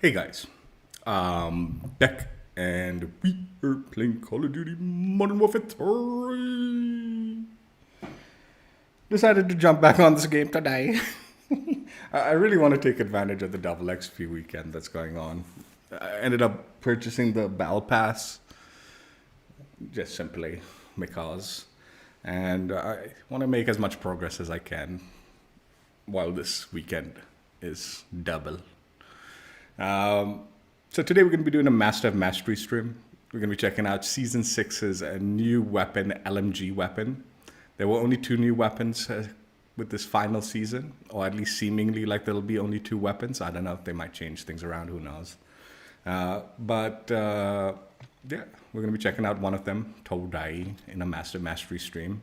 Hey guys, Beck, and we are playing Call of Duty Modern Warfare 3. Decided to jump back on this game today. I really want to take advantage of the double XP weekend that's going on. I ended up purchasing the Battle Pass just simply because, and I want to make as much progress as I can while this weekend is double. So today we're going to be doing a Master of Mastery stream. We're going to be checking out Season 6's new weapon, LMG weapon. There were only 2 new weapons with this final season, or at least seemingly like there'll be only 2 weapons. I don't know if they might change things around, who knows. Yeah, we're going to be checking out one of them, Todai, in a Master of Mastery stream.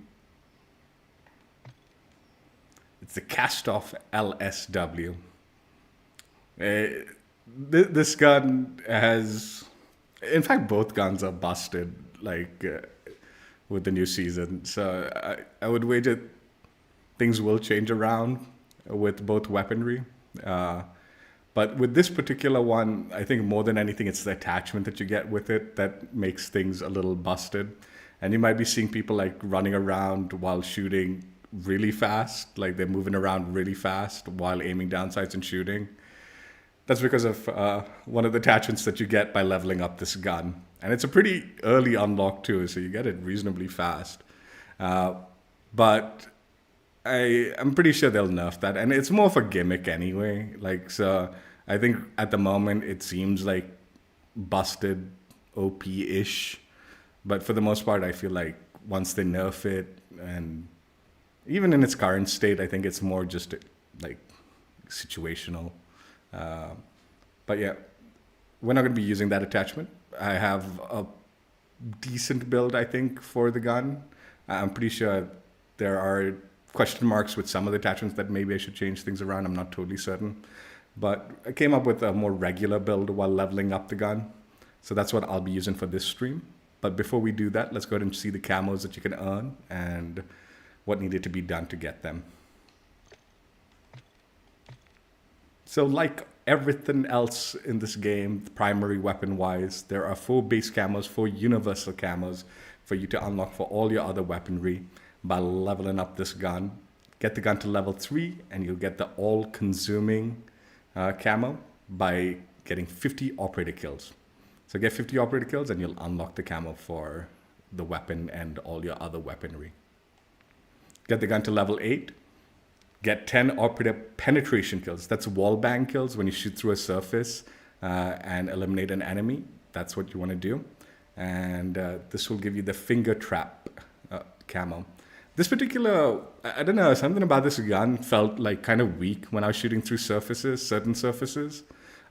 It's the Kastov LSW. This gun has, in fact, both guns are busted, with the new season. So I would wager things will change around with both weaponry. But with this particular one, I think more than anything, it's the attachment that you get with it that makes things a little busted. And you might be seeing people like running around while shooting really fast, like they're moving around really fast while aiming down sights and shooting. That's because of one of the attachments that you get by leveling up this gun. And it's a pretty early unlock too, so you get it reasonably fast. But I'm pretty sure they'll nerf that. And it's more of a gimmick anyway. So I think at the moment it seems like busted OP-ish. But for the most part, I feel like once they nerf it, and even in its current state, I think it's more just like situational. But yeah, we're not going to be using that attachment. I have a decent build, I think, for the gun. I'm pretty sure there are question marks with some of the attachments that maybe I should change things around. I'm not totally certain. But I came up with a more regular build while leveling up the gun. So that's what I'll be using for this stream. But before we do that, let's go ahead and see the camos that you can earn and what needed to be done to get them. So like everything else in this game, primary weapon-wise, there are 4 base camos, 4 universal camos for you to unlock for all your other weaponry by leveling up this gun. Get the gun to level 3 and you'll get the all-consuming camo by getting 50 operator kills. So get 50 operator kills and you'll unlock the camo for the weapon and all your other weaponry. Get the gun to level 8. Get 10 operator penetration kills. That's wall bang kills when you shoot through a surface and eliminate an enemy. That's what you want to do. And this will give you the finger trap camo. This particular, I don't know, something about this gun felt like kind of weak when I was shooting through surfaces, certain surfaces.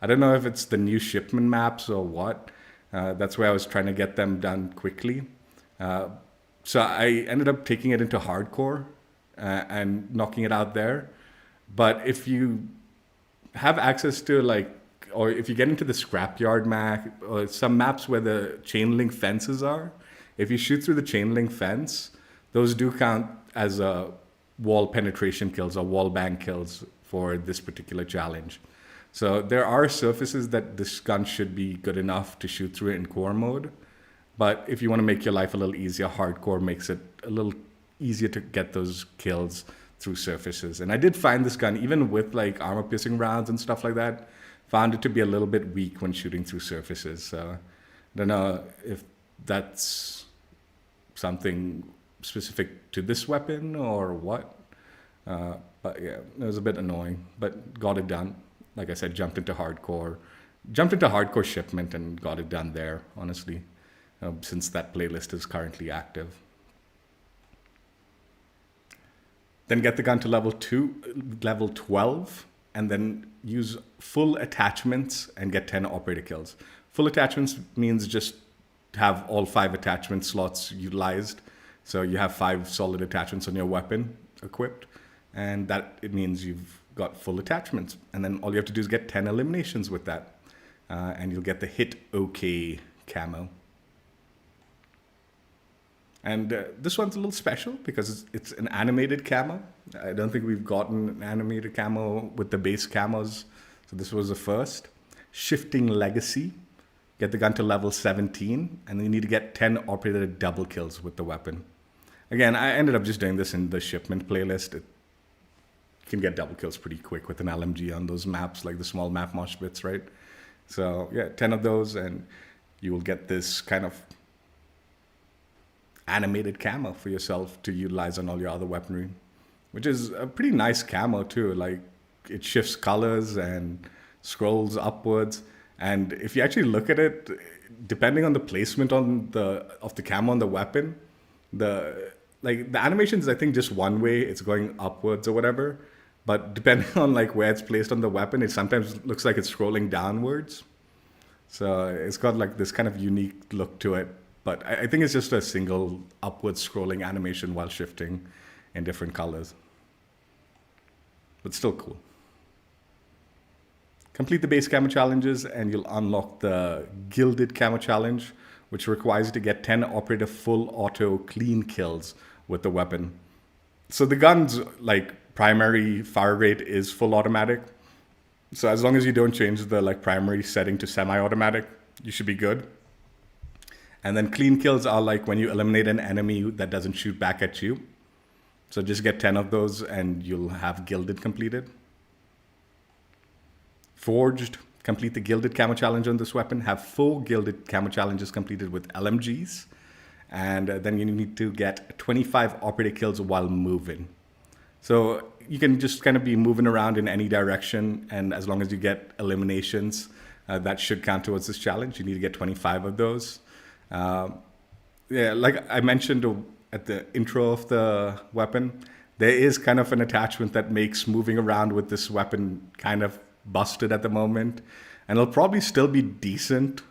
I don't know if it's the new shipment maps or what. That's where I was trying to get them done quickly. So I ended up taking it into hardcore. And knocking it out there. But if you have access to or if you get into the scrapyard map or some maps where the chain link fences are, if you shoot through the chain link fence, those do count as wall penetration kills or wall bang kills for this particular challenge. So there are surfaces that this gun should be good enough to shoot through it in core mode. But if you want to make your life a little easier, hardcore makes it a little easier to get those kills through surfaces. And I did find this gun, even with like armor piercing rounds and stuff like that, found it to be a little bit weak when shooting through surfaces. So I don't know if that's something specific to this weapon or what. But yeah, it was a bit annoying, but got it done. Like I said, jumped into hardcore shipment and got it done there, honestly, since that playlist is currently active. Then get the gun to level 12, and then use full attachments and get 10 operator kills. Full attachments means just have all 5 attachment slots utilized. So you have 5 solid attachments on your weapon equipped, and that it means you've got full attachments. And then all you have to do is get 10 eliminations with that, and you'll get the hit OK camo. And this one's a little special because it's an animated camo. I don't think we've gotten an animated camo with the base camos. So this was the first. Shifting Legacy. Get the gun to level 17, and then you need to get 10 operated double kills with the weapon. Again, I ended up just doing this in the shipment playlist. You can get double kills pretty quick with an LMG on those maps, like the small map mosh pits, right? So yeah, 10 of those, and you will get this kind of animated camo for yourself to utilize on all your other weaponry, which is a pretty nice camo too. Like, it shifts colors and scrolls upwards. And if you actually look at it, depending on the placement of the camo on the weapon, the animations, I think, just one way, it's going upwards or whatever. But depending on like where it's placed on the weapon, it sometimes looks like it's scrolling downwards. So it's got like this kind of unique look to it. But I think it's just a single upward scrolling animation while shifting in different colors. But still cool. Complete the base camo challenges and you'll unlock the Gilded Camo Challenge, which requires you to get 10 operative full auto clean kills with the weapon. So the gun's like primary fire rate is full automatic. So as long as you don't change the like primary setting to semi-automatic, you should be good. And then clean kills are like when you eliminate an enemy that doesn't shoot back at you. So just get 10 of those and you'll have Gilded completed. Forged, complete the Gilded Camo Challenge on this weapon. Have 4 Gilded Camo Challenges completed with LMGs. And then you need to get 25 operative kills while moving. So you can just kind of be moving around in any direction. And as long as you get eliminations, that should count towards this challenge. You need to get 25 of those. Yeah, like I mentioned at the intro of the weapon, there is kind of an attachment that makes moving around with this weapon kind of busted at the moment, and it'll probably still be decent.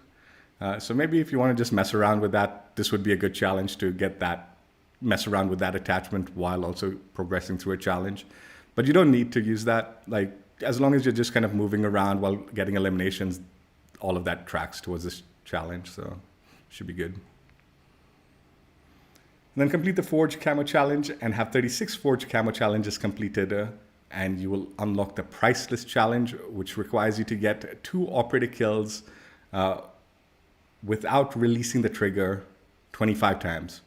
So maybe if you want to just mess around with that, this would be a good challenge to mess around with that attachment while also progressing through a challenge. But you don't need to use that. Like, as long as you're just kind of moving around while getting eliminations, all of that tracks towards this challenge. So should be good. And then complete the Forge Camo Challenge and have 36 Forge Camo Challenges completed. And you will unlock the Priceless Challenge, which requires you to get 2 operative kills without releasing the trigger 25 times.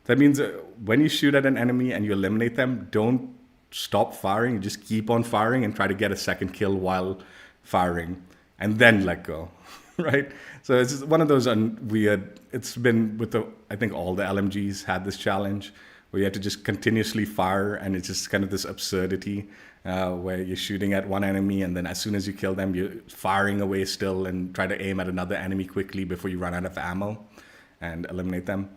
That means when you shoot at an enemy and you eliminate them, don't stop firing. You just keep on firing and try to get a second kill while firing, and then let go, right? So it's one of those weird. It's been with I think all the LMGs had this challenge, where you have to just continuously fire, and it's just kind of this absurdity where you're shooting at one enemy, and then as soon as you kill them, you're firing away still and try to aim at another enemy quickly before you run out of ammo and eliminate them.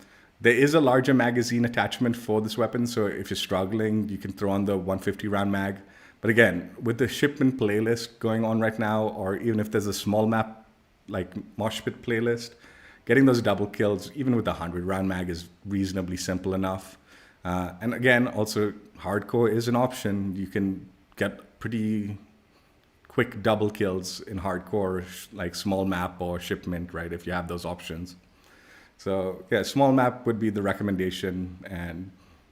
There is a larger magazine attachment for this weapon, so if you're struggling, you can throw on the 150 round mag. But again, with the shipment playlist going on right now, or even if there's a small map like mosh pit playlist, getting those double kills, even with a 100 round mag, is reasonably simple enough. And again, also hardcore is an option. You can get pretty quick double kills in hardcore, like small map or shipment, right? If you have those options. So yeah, small map would be the recommendation. And,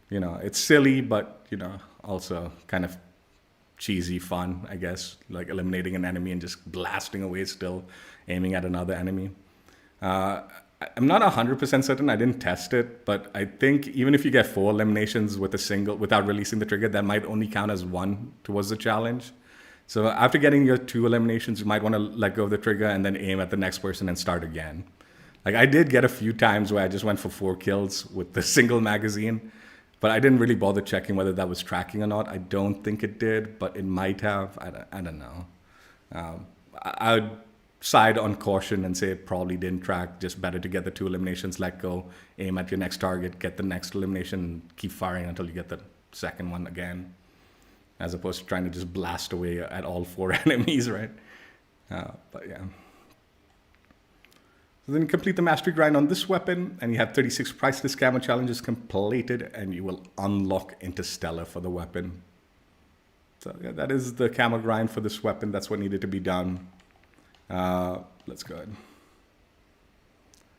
you know, it's silly, but, you know, also kind of cheesy fun, I guess, like eliminating an enemy and just blasting away still, aiming at another enemy. I'm not 100% certain. I didn't test it, but I think even if you get 4 eliminations with a single without releasing the trigger, that might only count as 1 towards the challenge. So after getting your 2 eliminations, you might want to let go of the trigger and then aim at the next person and start again. Like, I did get a few times where I just went for 4 kills with the single magazine, but I didn't really bother checking whether that was tracking or not. I don't think it did, but it might have. I don't know. I would side on caution and say it probably didn't track. Just better to get the 2 eliminations, let go, aim at your next target, get the next elimination, keep firing until you get the second one again, as opposed to trying to just blast away at all 4 enemies, right? But yeah. So then complete the mastery grind on this weapon, and you have 36 Priceless Camo Challenges completed, and you will unlock Interstellar for the weapon. So yeah, that is the camo grind for this weapon. That's what needed to be done. Let's go ahead.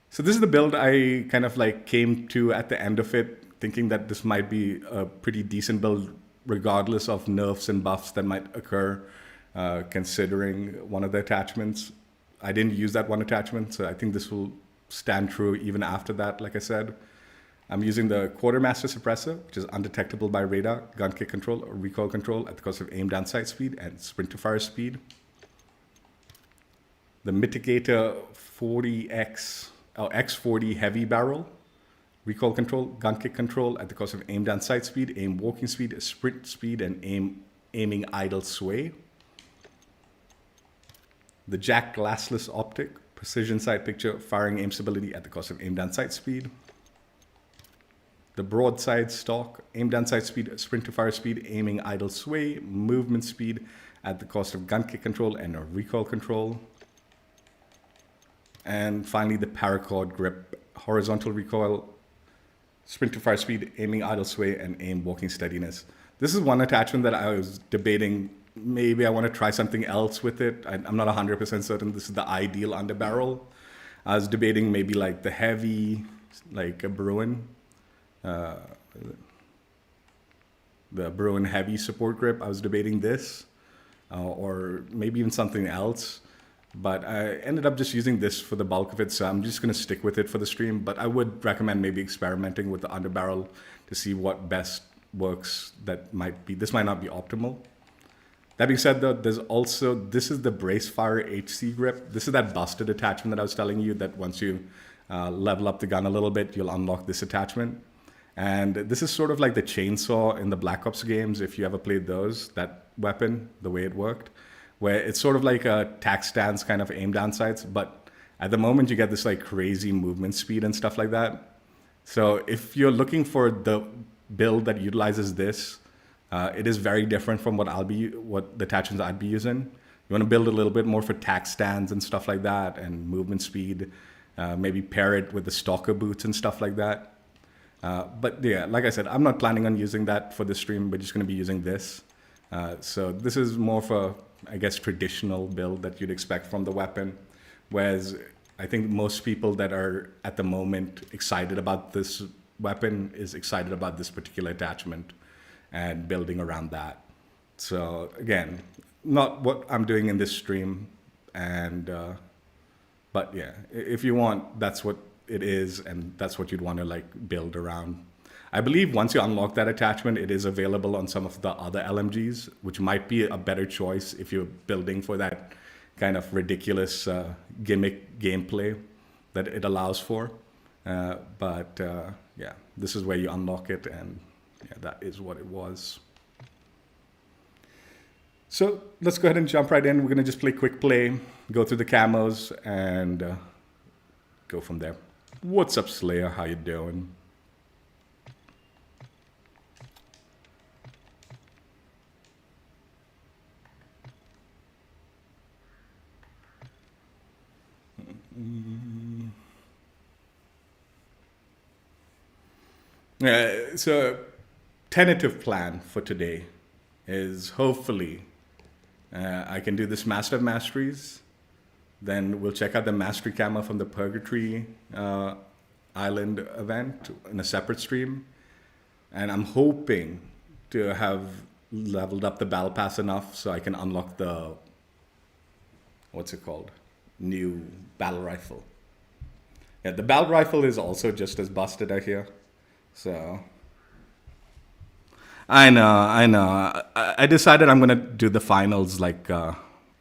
So this is the build I kind of like came to at the end of it, thinking that this might be a pretty decent build regardless of nerfs and buffs that might occur, considering one of the attachments. I didn't use that one attachment, so I think this will stand true even after that, like I said. I'm using the quartermaster suppressor, which is undetectable by radar, gun kick control or recoil control at the cost of aim down sight speed and sprint to fire speed. The mitigator 40X or X40 heavy barrel, recoil control, gun kick control at the cost of aim down sight speed, aim walking speed, sprint speed, and aiming idle sway. The Jack glassless optic, precision sight picture, firing aim stability at the cost of aim down sight speed. The broadside stock, aim down sight speed, sprint to fire speed, aiming idle sway, movement speed at the cost of gun kick control and recoil control. And finally, the paracord grip, horizontal recoil, sprint to fire speed, aiming idle sway, and aim walking steadiness. This is one attachment that I was debating. Maybe I want to try something else with it. I'm not 100% certain this is the ideal underbarrel. I was debating maybe like the heavy, like a Bruin. The Bruin heavy support grip. I was debating this or maybe even something else, but I ended up just using this for the bulk of it, so I'm just going to stick with it for the stream. But I would recommend maybe experimenting with the underbarrel to see what best works. This might not be optimal. That being said, though, there's also, this is the Bracefire HC grip. This is that busted attachment that I was telling you that once you level up the gun a little bit, you'll unlock this attachment. And this is sort of like the chainsaw in the Black Ops games, if you ever played those, that weapon, the way it worked, where it's sort of like a tac stance kind of aim down sights, but at the moment you get this like crazy movement speed and stuff like that. So if you're looking for the build that utilizes this, it is very different from what the attachments I'd be using. You want to build a little bit more for tac stands and stuff like that, and movement speed, maybe pair it with the stalker boots and stuff like that. But yeah, like I said, I'm not planning on using that for this stream. We're just going to be using this. So this is more for, I guess, traditional build that you'd expect from the weapon. Whereas I think most people that are at the moment excited about this weapon is excited about this particular attachment and building around that. So again, not what I'm doing in this stream. But yeah, if you want, that's what it is, and that's what you'd want to like build around. I believe once you unlock that attachment, it is available on some of the other LMGs, which might be a better choice if you're building for that kind of ridiculous gimmick gameplay that it allows for. Yeah, this is where you unlock it, and yeah, that is what it was. So let's go ahead and jump right in. We're going to just play quick play, go through the camos, and go from there. What's up, Slayer? How you doing? So tentative plan for today is hopefully I can do this Master of Masteries. Then we'll check out the Mastery Camo from the Purgatory Island event in a separate stream. And I'm hoping to have leveled up the Battle Pass enough so I can unlock the, what's it called? New Battle Rifle. Yeah, the Battle Rifle is also just as busted, I hear. So I know. I decided I'm going to do the finals like...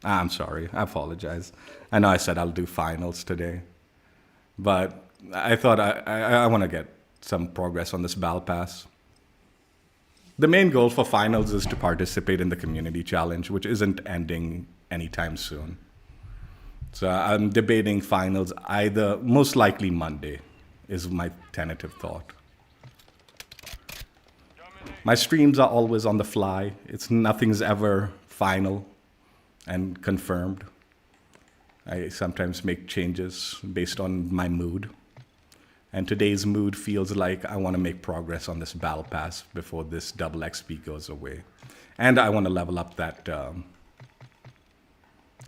I'm sorry. I apologize. I know I said I'll do finals today. But I thought I want to get some progress on this Battle Pass. The main goal for finals is to participate in the community challenge, which isn't ending anytime soon. So I'm debating finals either, most likely Monday, is my tentative thought. My streams are always on the fly. Nothing's ever final and confirmed. I sometimes make changes based on my mood. And today's mood feels like I want to make progress on this Battle Pass before this double XP goes away. And I want to level up that...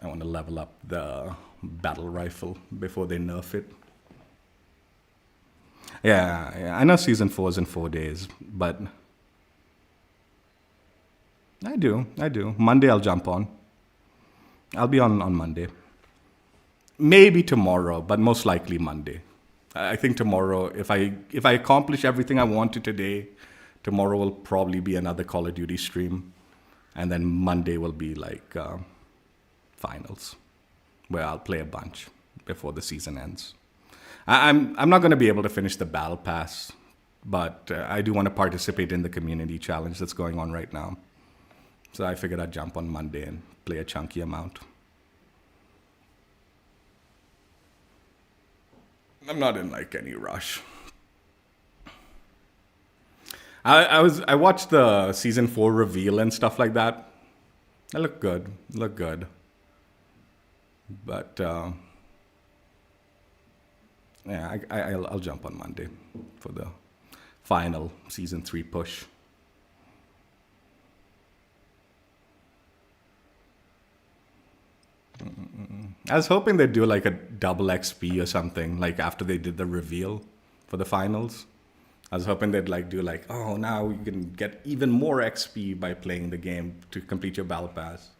I want to level up the battle rifle before they nerf it. Yeah, I know Season 4 is in 4 days, but... I do. Monday I'll jump on. I'll be on Monday. maybe tomorrow, but most likely Monday. I think tomorrow, if I accomplish everything I wanted today, tomorrow will probably be another Call of Duty stream, and then Monday will be like finals, where I'll play a bunch before the season ends. I'm not going to be able to finish the battle pass, but I do want to participate in the community challenge that's going on right now. So I figured I'd jump on Monday and play a chunky amount. I'm not in like any rush. I watched the season 4 reveal and stuff like that. It looked good. But yeah, I'll jump on Monday for the final season 3 push. I was hoping they'd do like a double XP or something, like after they did the reveal for the finals. I was hoping they'd like do like, oh, now you can get even more XP by playing the game to complete your battle pass.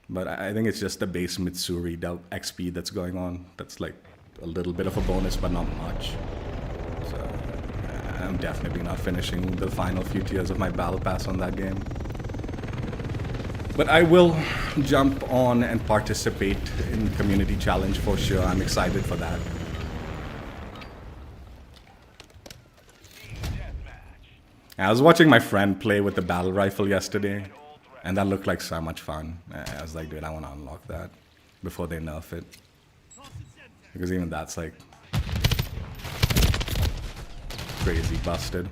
But I think it's just the base Mitsuri XP that's going on. That's like a little bit of a bonus, but not much. So I'm definitely not finishing the final few tiers of my battle pass on that game. But I will jump on and participate in community challenge for sure. I'm excited for that. I was watching my friend play with the battle rifle yesterday, and that looked like so much fun. I was like, dude, I want to unlock that before they nerf it. Because even that's like crazy busted.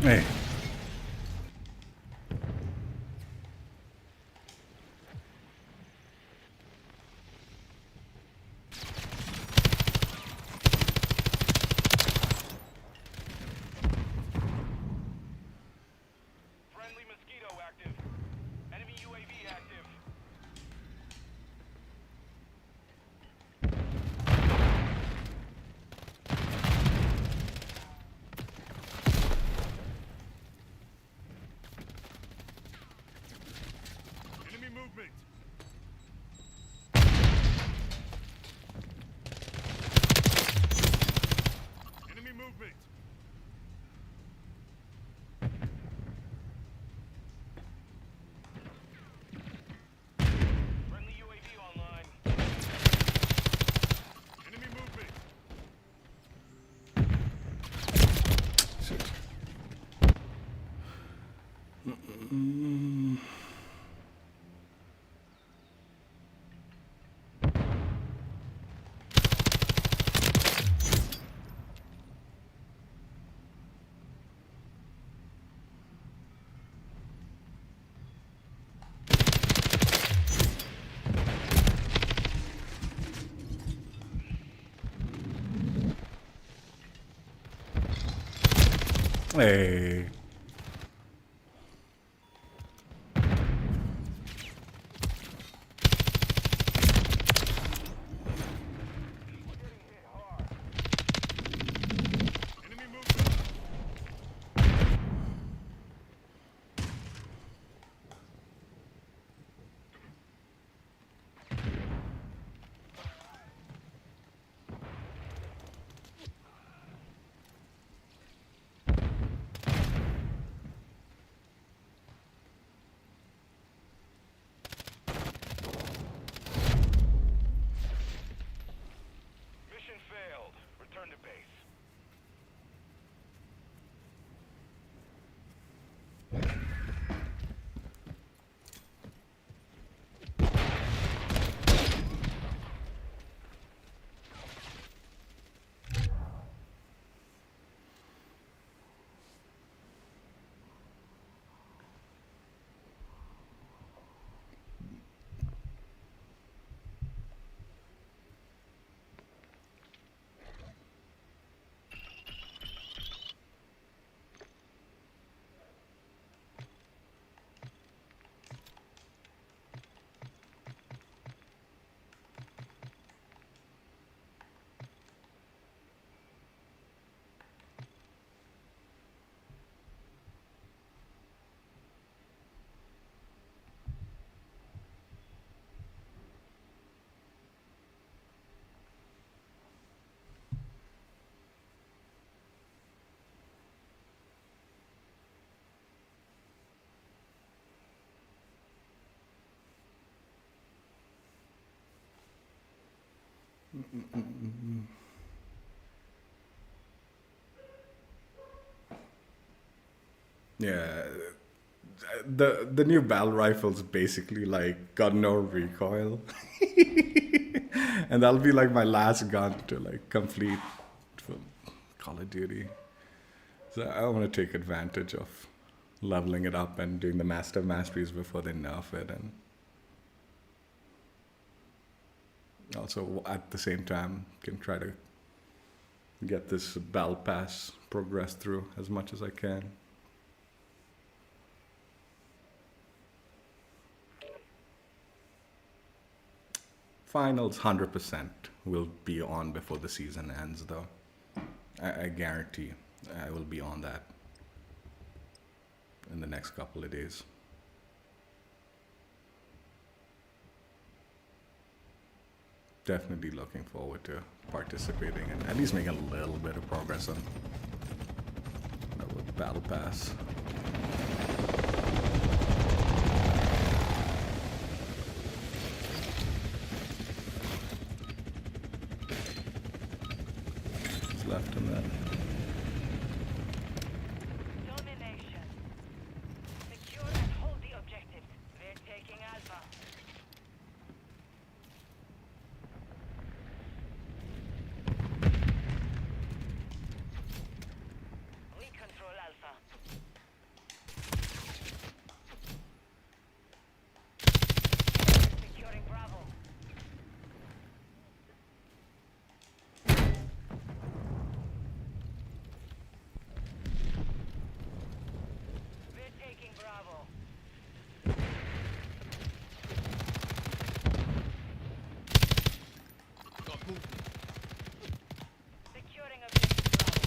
Hey. Hey. Yeah, the new battle rifle's basically like got no recoil, and that'll be like my last gun to like complete for Call of Duty. So I want to take advantage of leveling it up and doing the master masteries before they nerf it, and also at the same time can try to get this battle pass progress through as much as I can. Finals 100% will be on before the season ends, though. I guarantee I will be on that in the next couple of days. Definitely looking forward to participating and at least making a little bit of progress on with Battle Pass. What's left in that? Domination. Secure and hold the objectives. We're taking Alpha. We control Alpha. Securing Bravo. We're taking Bravo. Got movement. Securing objective Bravo.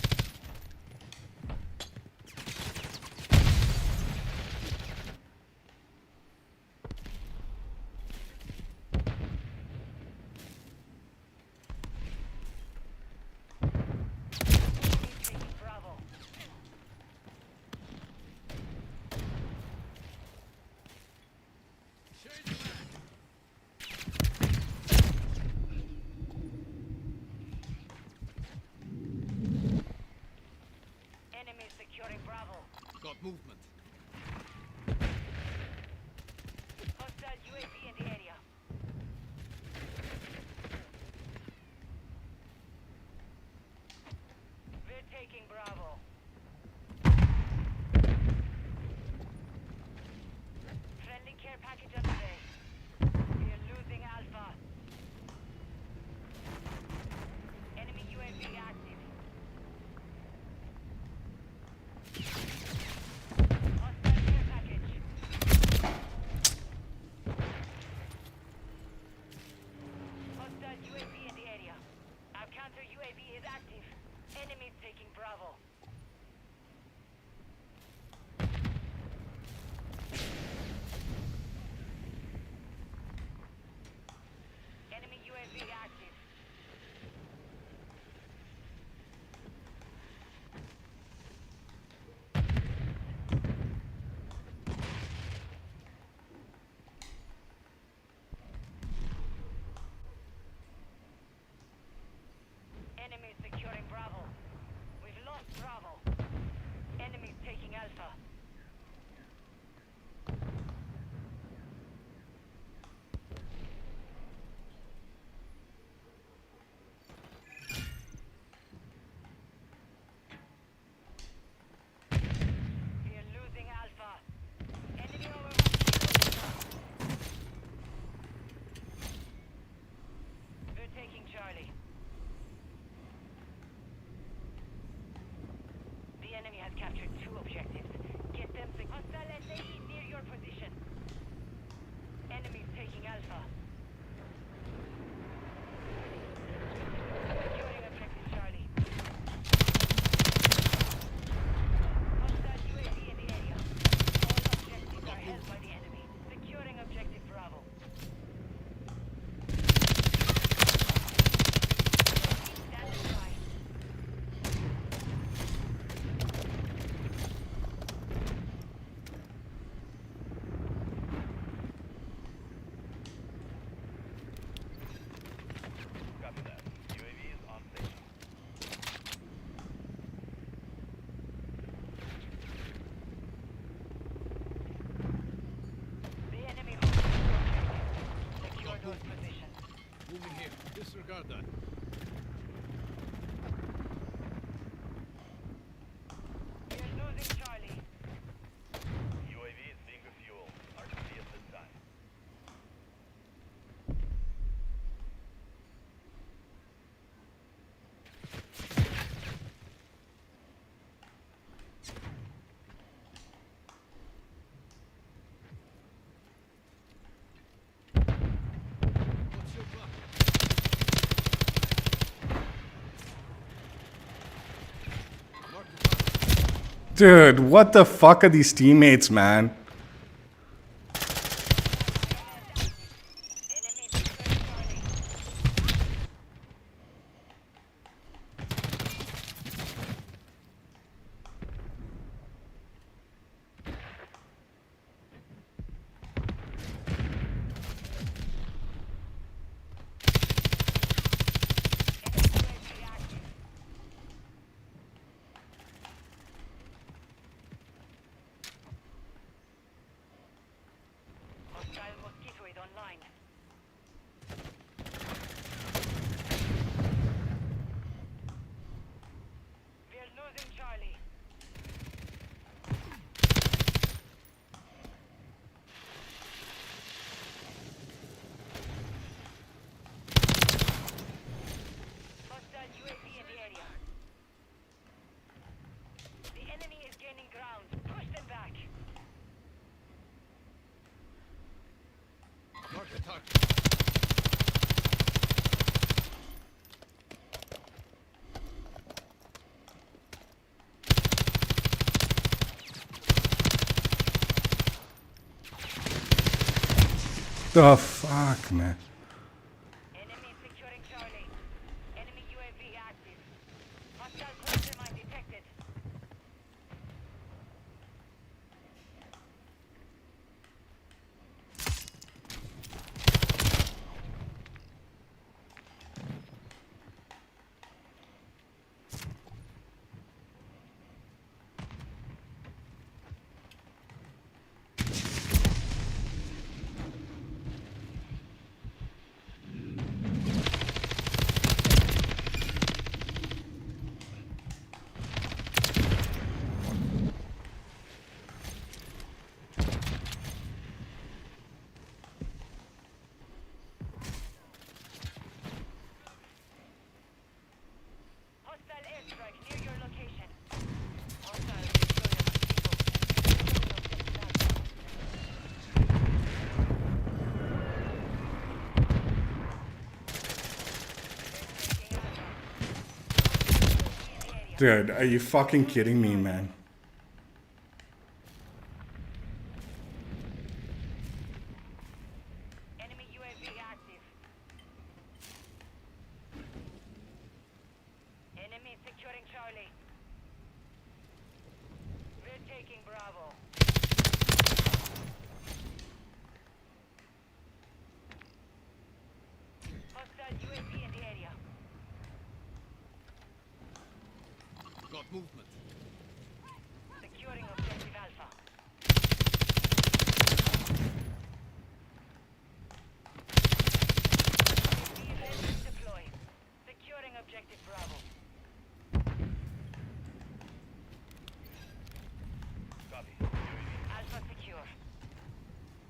He's taking Bravo. Change back. Enemy securing Bravo. Got movement. Hostile UAV in the area. We're taking Bravo. Friendly care package on the way. We're losing Alpha. Enemy UAV active. Hostile care package. Hostile UAV in the area. Our counter UAV is active. Enemies taking Bravo. Enemy UAV active. Enemies securing Bravo. We've lost Bravo. Enemies taking Alpha. We're losing Alpha. Enemy overwatch. We're taking Charlie. The enemy has captured 2 objectives. Get them to hostile SAE near your position. Enemies taking Alpha. Securing objective Charlie. Hostile UAV in the area. All objectives are held by the enemy. Securing objective Bravo. Standing by. Disregard that. We're losing Charlie. UAV is being refueled. RTB at this time. What's your plan? Mark the target. Dude, what the fuck are these teammates, man? Enemy securing Charlie. Enemy UAV active. Hostile mosquito is online. We're losing Charlie. Hostile UAV in the area. The enemy is gaining ground. Push them back. Mark the target. The fuck, man. Enemy securing Charlie. Enemy UAV active. Hostile cluster mine detected. Hostile airstrike near your location. Hostile Dude, are you fucking kidding me, man? Enemy UAV active. Enemy securing Charlie. We're taking Bravo. Hostile UAV in the area. Got movement. Securing objective Alpha. UAV ready to deploy. Securing objective Bravo. Copy. Alpha secure.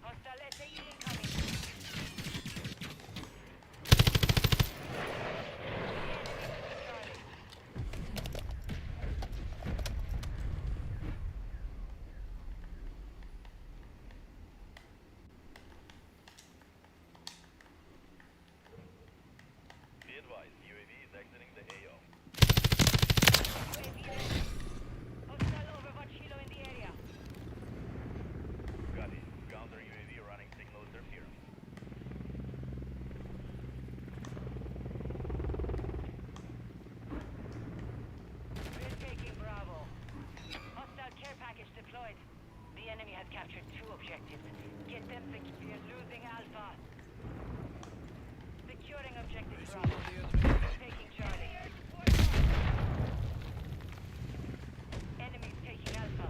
Hostile SAE incoming. Charlie. Be advised, UAV is exiting the AO. UAV ready. Hostile Overwatch Hilo in the area. Copy. Counter UAV running signal interference. We're taking Bravo. Hostile care package deployed. The enemy has captured 2 objectives. Get them secure. Losing Alpha. Securing objective Bravo. Taking Charlie. Enemies taking Alpha.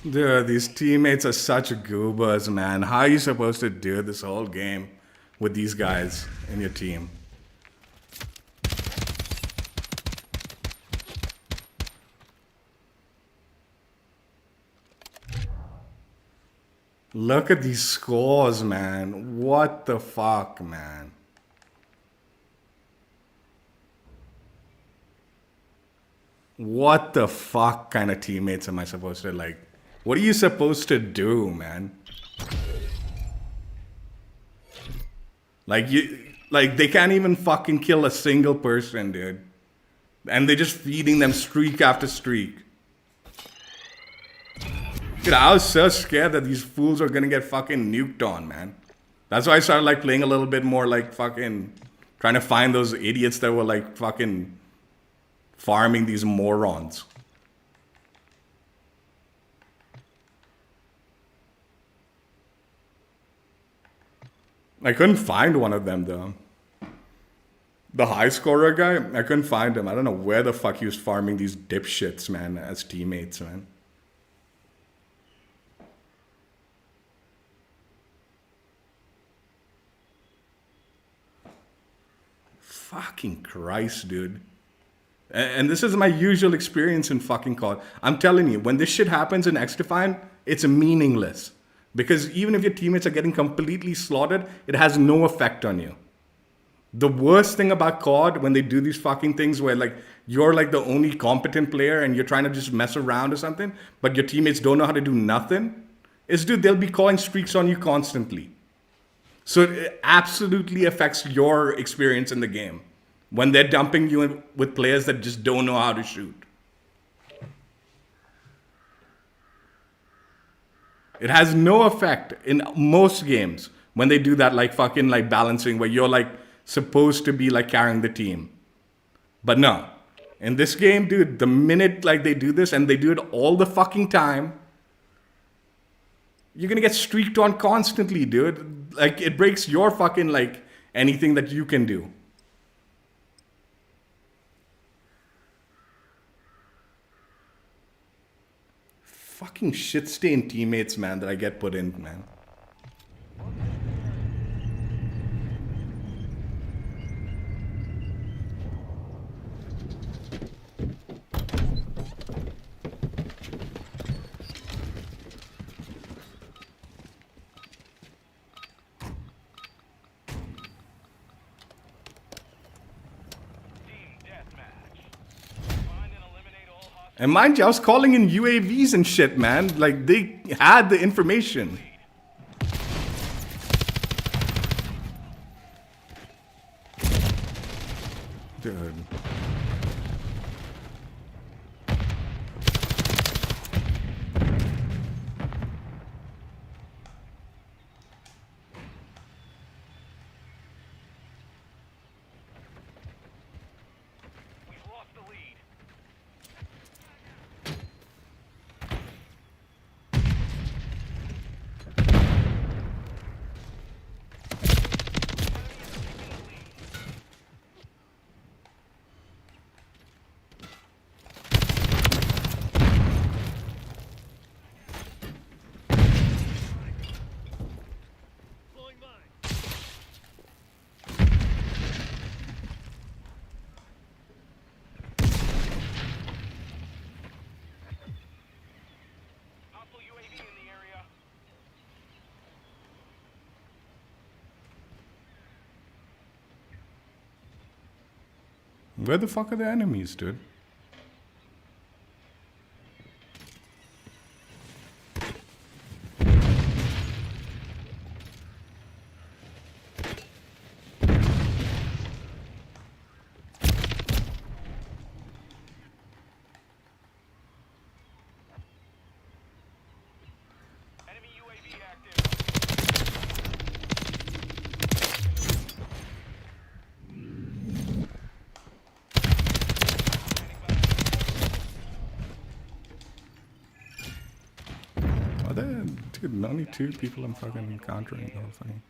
Dude, these teammates are such goobers, man. How are you supposed to do this whole game with these guys in your team? Look at these scores, man. What the fuck, man? What the fuck kind of teammates am I supposed to like? What are you supposed to do, man? Like they can't even fucking kill a single person, dude. And they're just feeding them streak after streak. Dude, I was so scared that these fools are gonna get fucking nuked on, man. That's why I started like playing a little bit more like fucking trying to find those idiots that were like fucking farming these morons. I couldn't find one of them though. The high scorer guy, I couldn't find him. I don't know where the fuck he was farming these dipshits, man, as teammates, man. Fucking Christ, dude. And this is my usual experience in fucking COD. I'm telling you, when this shit happens in X-Defiant, it's meaningless. Because even if your teammates are getting completely slaughtered, it has no effect on you. The worst thing about COD, when they do these fucking things where like you're like the only competent player and you're trying to just mess around or something, but your teammates don't know how to do nothing, is dude, they'll be calling streaks on you constantly. So it absolutely affects your experience in the game when they're dumping you in with players that just don't know how to shoot. It has no effect in most games when they do that like fucking like balancing where you're like supposed to be like carrying the team. But no. In this game, dude, the minute like they do this and they do it all the fucking time, you're gonna get streaked on constantly, dude. Like it breaks your fucking like anything that you can do. Fucking shit-stained teammates, man, that I get put in, man. And mind you, I was calling in UAVs and shit, man. Like, they had the information. Dude. Where the fuck are the enemies, dude? Are there, dude, only 2 people I'm fucking encountering the whole thing.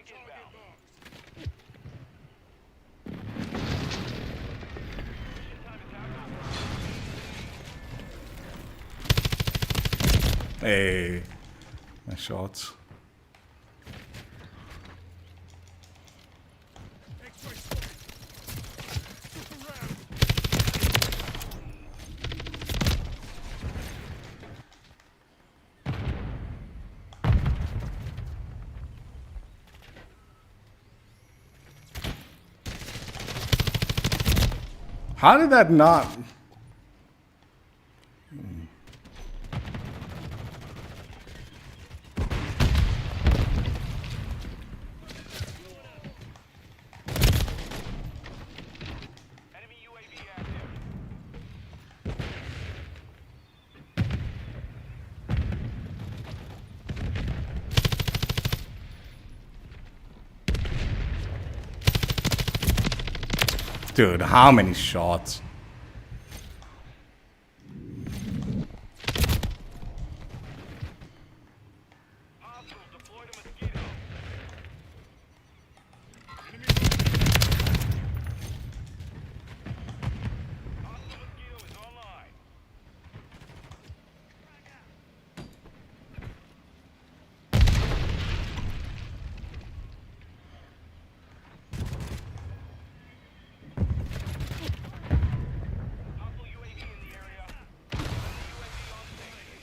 inbound. Hey, nice shots. How did that not? Enemy UAV active. Dude, how many shots? Hostiles deployed a mosquito. Hostile mosquito is online. Hostile UAV in the area. UAV on station.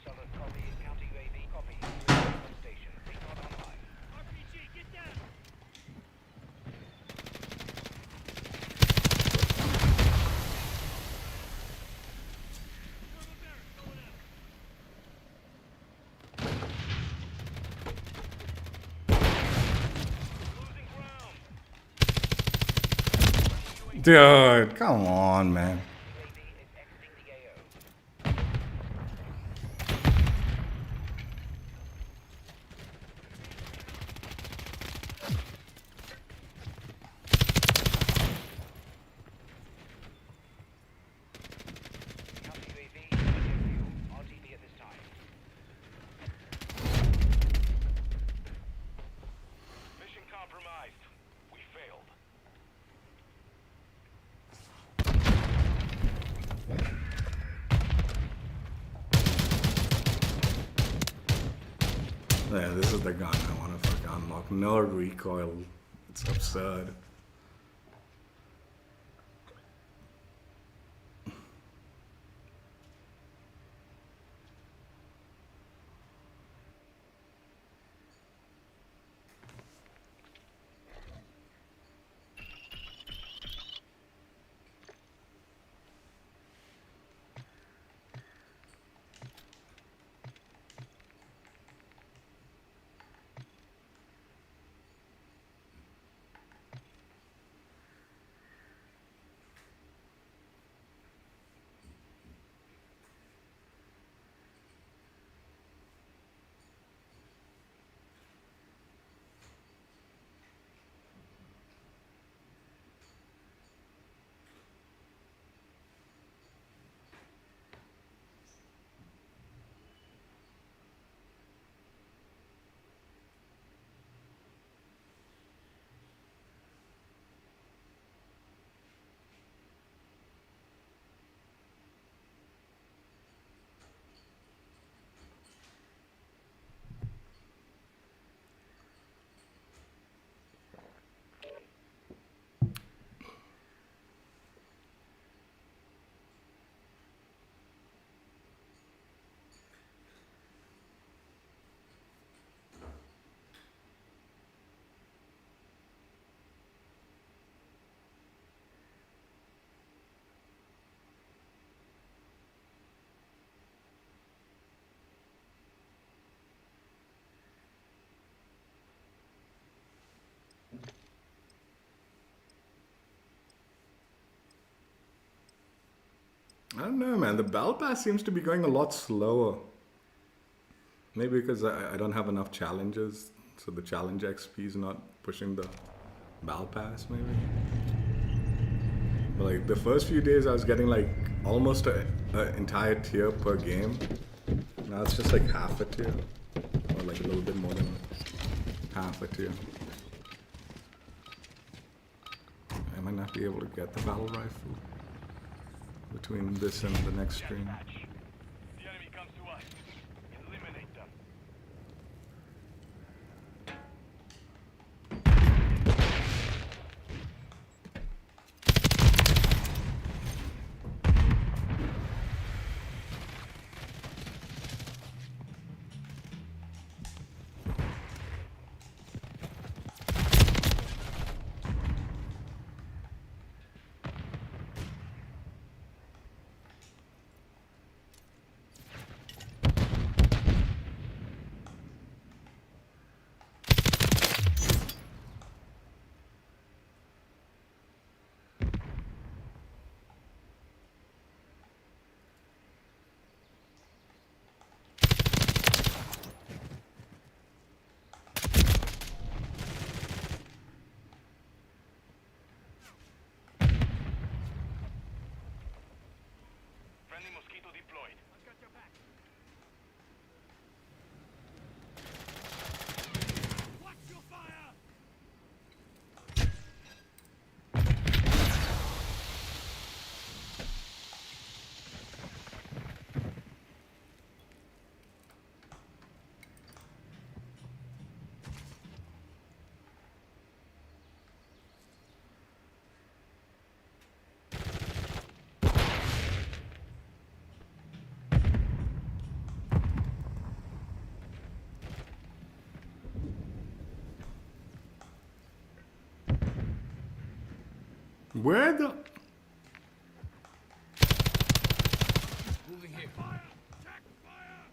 Solid copy. Counter UAV copy. On station. Recon online. RPG, get down! Losing ground. Dude, come on, man. UAV is exiting the AO. Counter UAV is fuel. RTB at this time. Mission compromised. We failed. Yeah, this is the gun I want to fucking unlock. No recoil. It's absurd. I don't know, man. The battle pass seems to be going a lot slower. Maybe because I don't have enough challenges, so the challenge XP is not pushing the battle pass, maybe. But like the first few days, I was getting like almost an entire tier per game. Now it's just like half a tier, or like a little bit more than half a tier. I might not be able to get the battle rifle between this and the next stream. The enemy comes to us. Eliminate them. Friendly mosquito deployed. I've got your back. Watch your fire! Where the? Moving here. Fire! Check fire!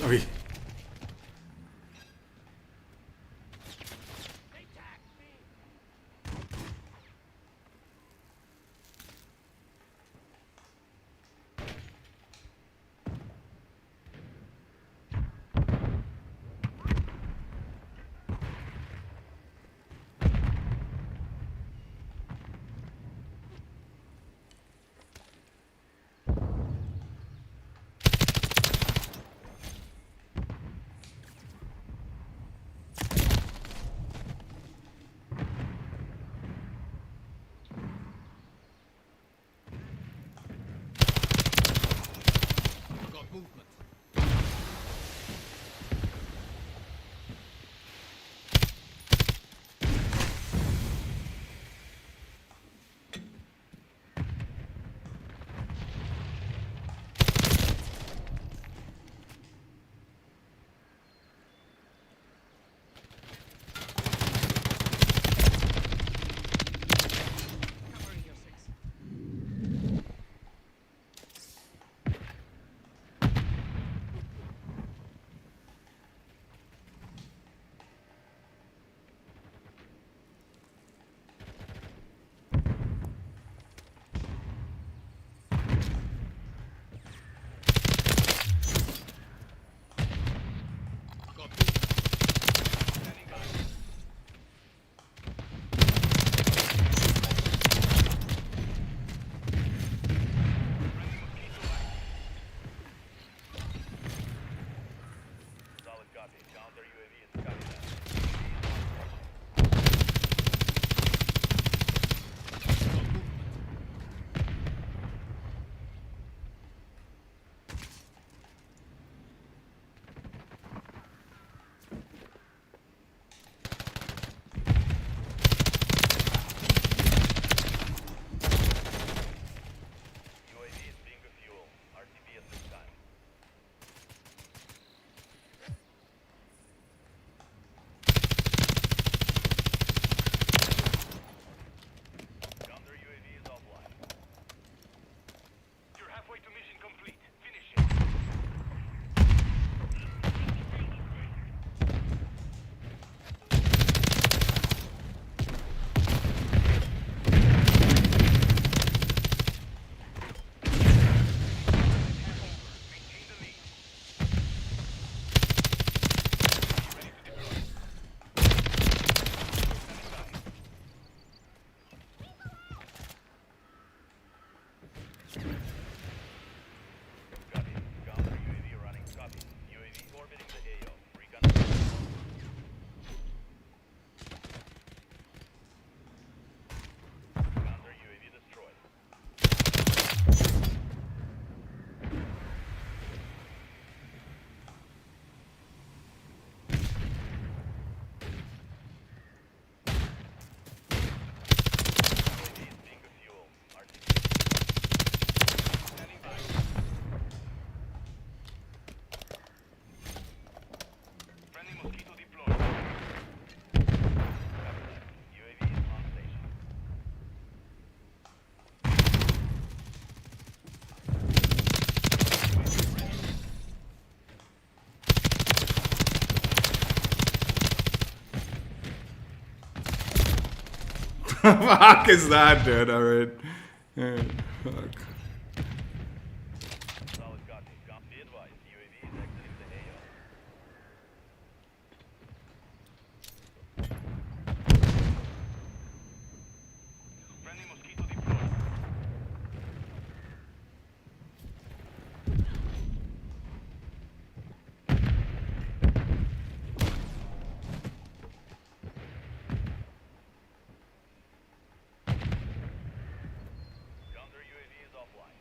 Oi. Fuck is that, dude? Alright. Fuck. Solid copy. Be advised, UAV is exiting the AO. Friendly mosquito deployed. Counter UAV is offline.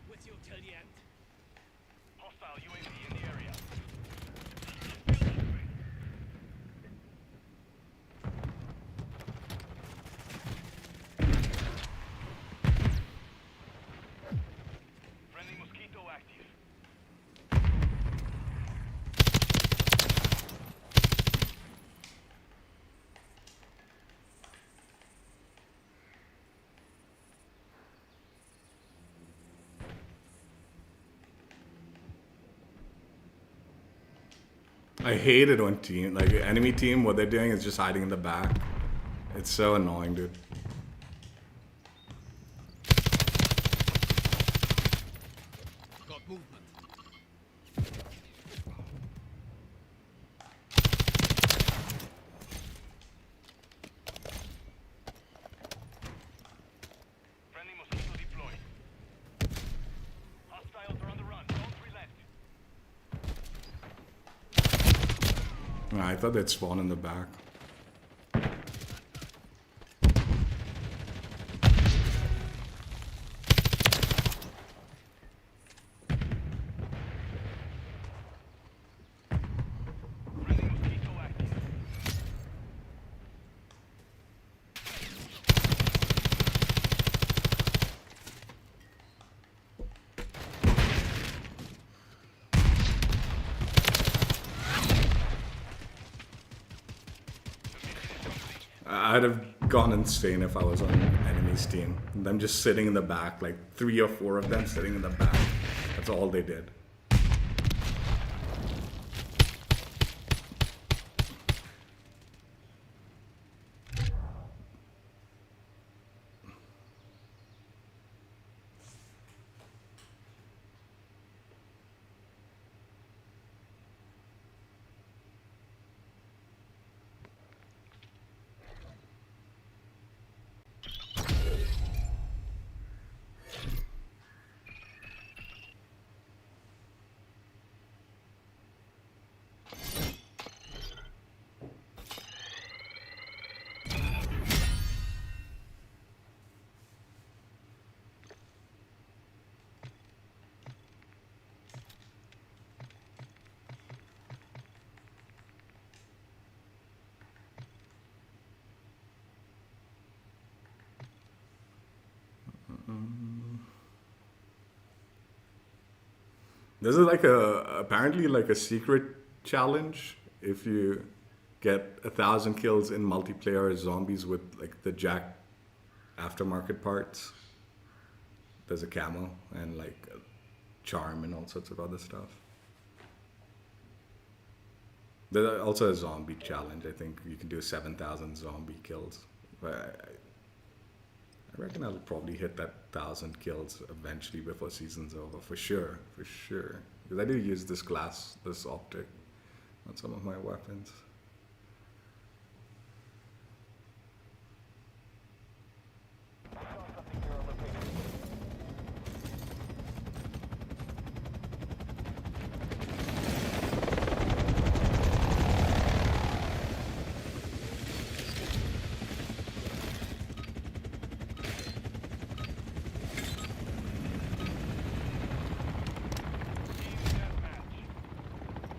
With you till the end. Hostile UAV in the area. Friendly mosquito active. I hate it when like enemy team, what they're doing is just hiding in the back. It's so annoying, dude. Got movement. Friendly mosquito deployed. Hostiles are on the run. Don't relent. I thought they'd spawn in the back. Friendly mosquito active. I'd have gone insane if I was on enemy's team. Them just sitting in the back, like 3 or 4 of them sitting in the back. That's all they did. This is like apparently like a secret challenge. If you get 1,000 kills in multiplayer zombies with like the Jack aftermarket parts, there's a camo and like a charm and all sorts of other stuff. There's also a zombie challenge. I think you can do 7,000 zombie kills. But I reckon I'll probably hit that 1,000 kills eventually before season's over, for sure, for sure. Because I do use this glass, this optic, on some of my weapons.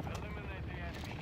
Eliminate the enemy.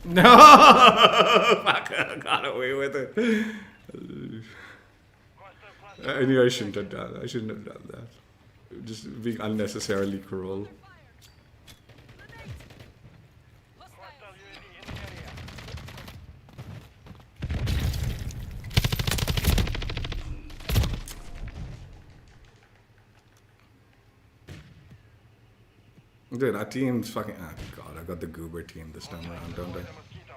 No! Fuck, I got away with it. I knew I shouldn't have done that. I shouldn't have done that. Just being unnecessarily cruel. Hostile UAV in the area. Dude, our team's fucking. Oh god, I got the goober team this time around, don't I? The mosquito.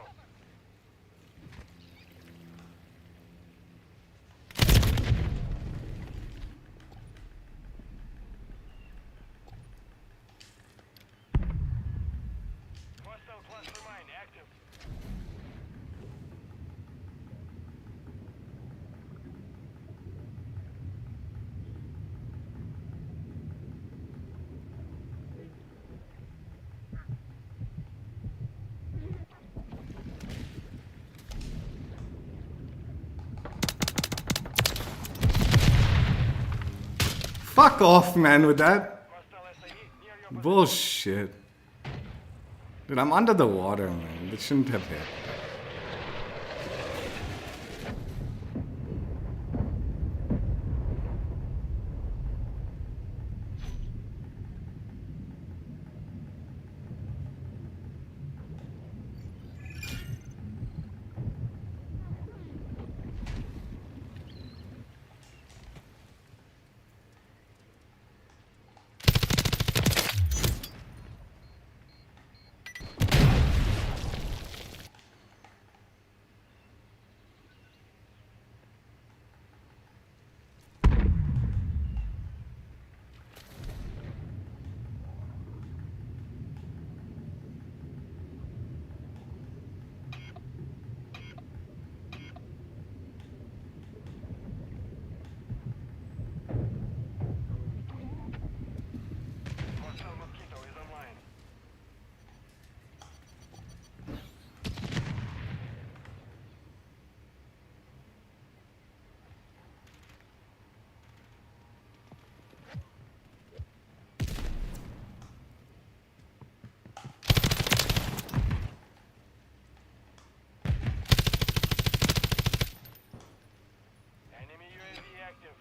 Hostile cluster mine active. Fuck off, man, with that. Hostile SAE near your Bullshit. Dude, I'm under the water, man. It shouldn't have hit. hostile mosquito is online. Enemy UAV active.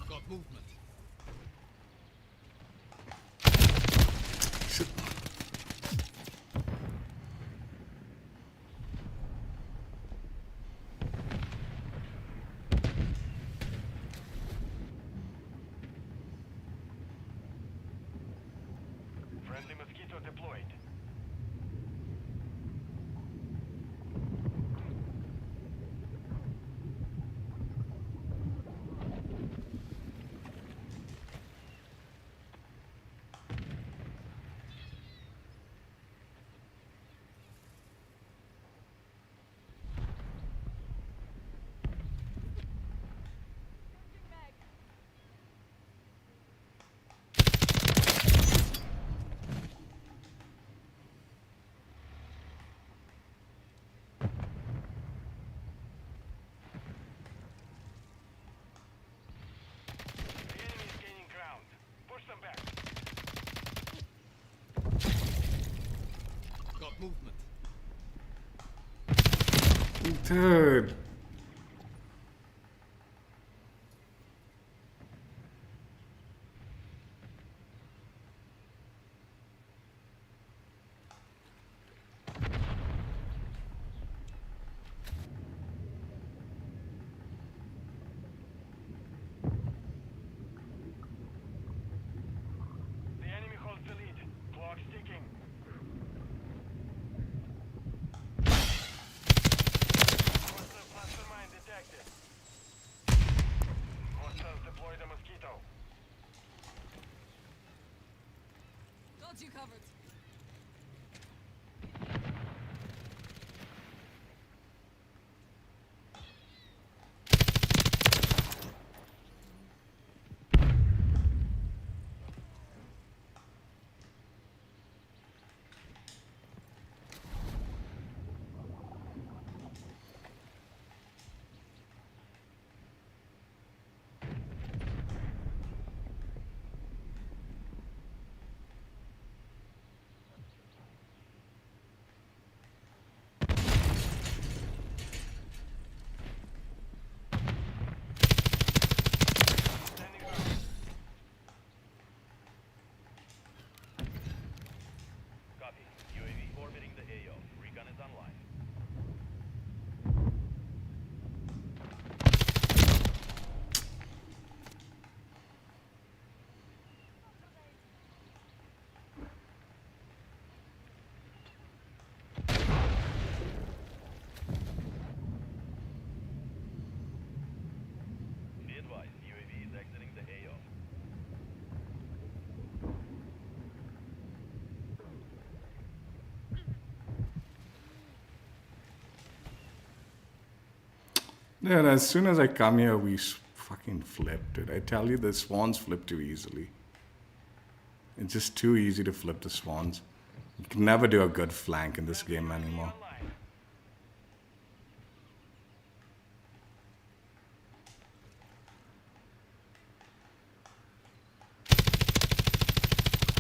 Got movement. Friendly mosquito deployed. The enemy is gaining ground. Push them back. Got movement. Dude. The enemy holds the lead. Clock ticking. Hostile cluster mine detected. Hostiles deploy the mosquito. Got you covered. Yeah, and as soon as I come here, we fucking flip, dude. I tell you, the swans flip too easily. It's just too easy to flip the swans. You can never do a good flank in this game anymore. Online.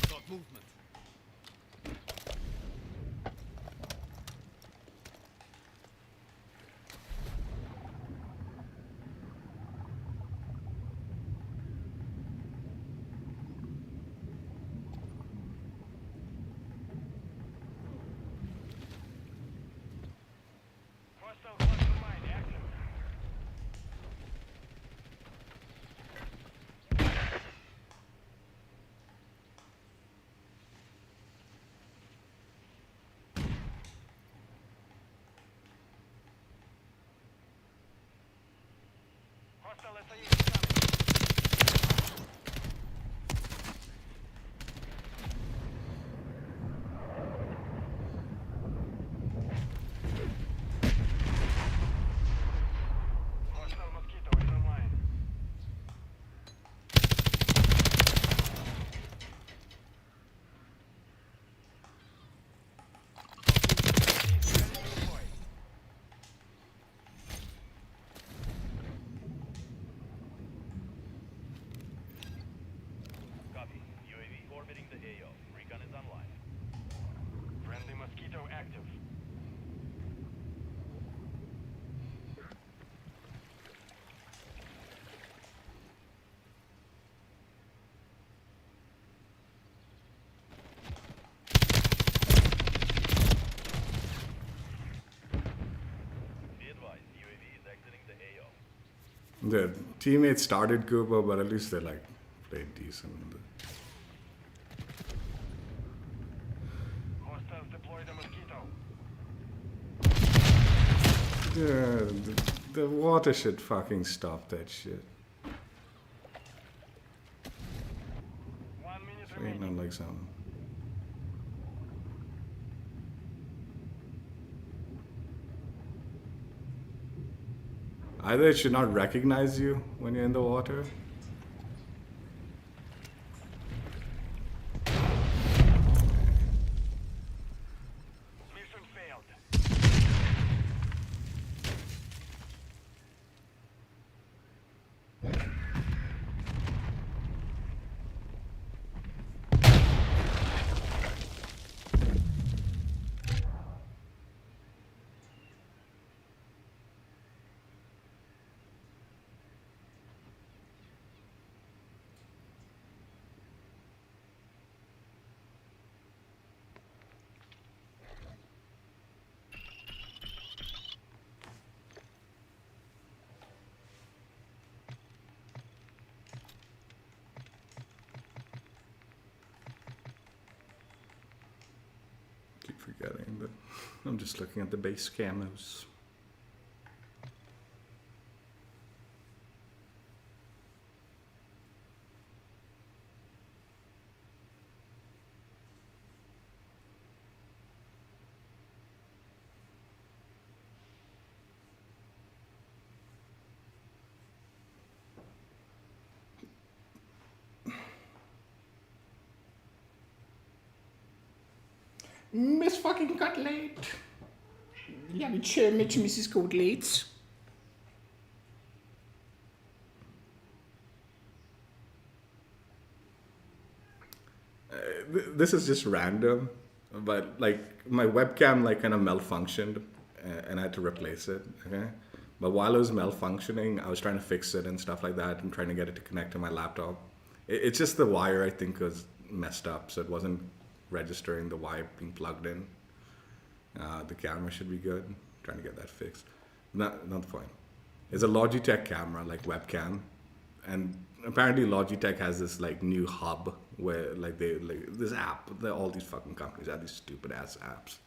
Got movement. Hostile cluster mine active. Hostile SIA incoming. Hostile mosquito is online. He's ready to deploy. Copy. UAV orbiting the AO. Recon is online. Friendly mosquito active. Be advised, UAV is exiting the AO. The teammates started Cooper, but at least they like played decent. Hostiles deployed a mosquito. Yeah, the water should fucking stop that shit. 1 minute Ain't remaining. not like some. Either it should not recognize you when you're in the water. Mission failed. Keep forgetting that I'm just looking at the base camos. Miss fucking Cutlet. Jeg vil køre med til Mrs. Cutlet. This is just random, but like my webcam like kind of malfunctioned and I had to replace it. Okay, but while it was malfunctioning, I was trying to fix it and stuff like that and trying to get it to connect to my laptop. It's just the wire I think was messed up, so it wasn't registering the wire being plugged in. The camera should be good. Trying to get that fixed. Not the point. It's a Logitech camera, like webcam, and apparently Logitech has this like new hub where like they like this app. All these fucking companies have these stupid ass apps.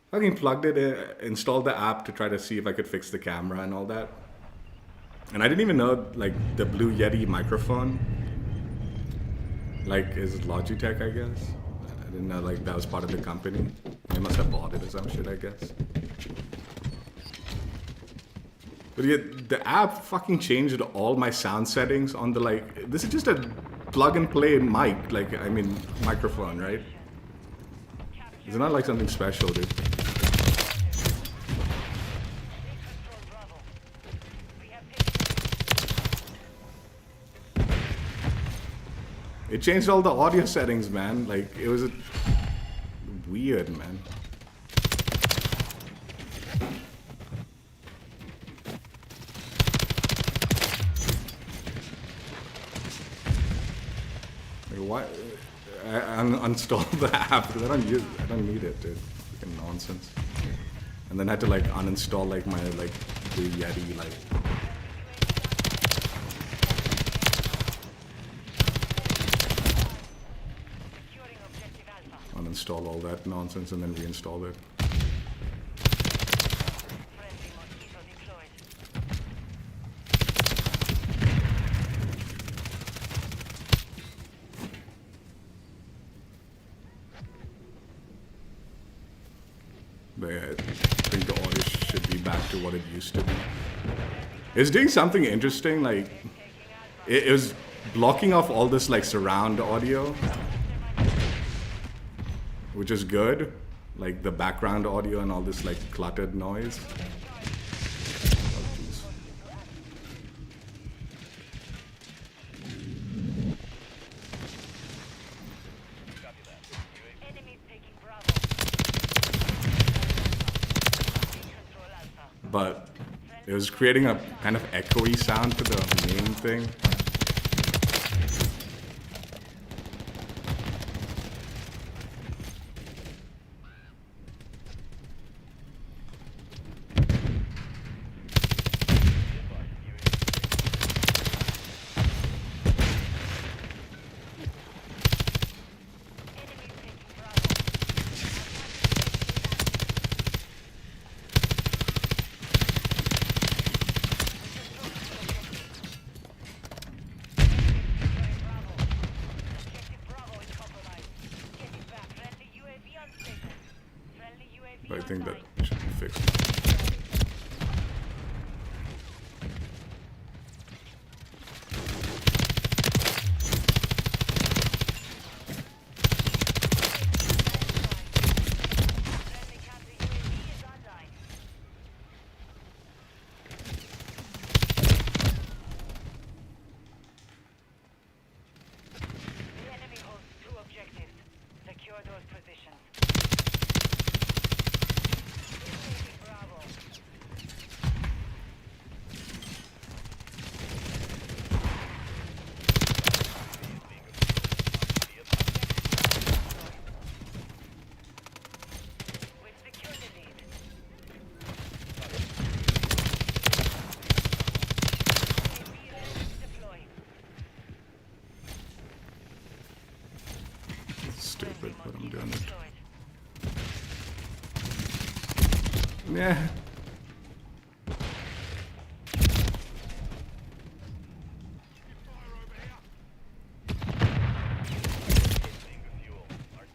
Fucking plugged it in, installed the app to try to see if I could fix the camera and all that. And I didn't even know like the Blue Yeti microphone like is Logitech, I guess. I didn't know like that was part of the company. They must have bought it or some shit, I guess. But yeah, the app fucking changed all my sound settings on the like. This is just a plug and play mic, like I mean microphone, right? It's not like something special, dude. Control Bravo. We have taken It changed all the audio settings, man. Like it was weird, man. Why? I uninstalled the app because I don't need it, dude. Fucking nonsense. And then I had to like uninstall like my like the Yeti like. securing objective Alpha. Uninstall all that nonsense and then reinstall it. Friendly mosquito deployed. But yeah, I think the audio should be back to what it used to be. It's doing something interesting, like it was blocking off all this like surround audio, which is good, like the background audio and all this like cluttered noise. Oh, jeez. Enemies taking Bravo. Control Alpha. But it was creating a kind of echoey sound to the main thing. Enemies taking Bravo. Objective Bravo is compromised. Get it back. Friendly UAV on station. Friendly UAV But I think that online. should be fixed. Friendly counter UAV is online. The enemy holds 2 objectives. Secure those positions. Taking Bravo. We've secured the lead. UAV ready to deploy. It's stupid, but I'm doing it. Deployed. Yeah.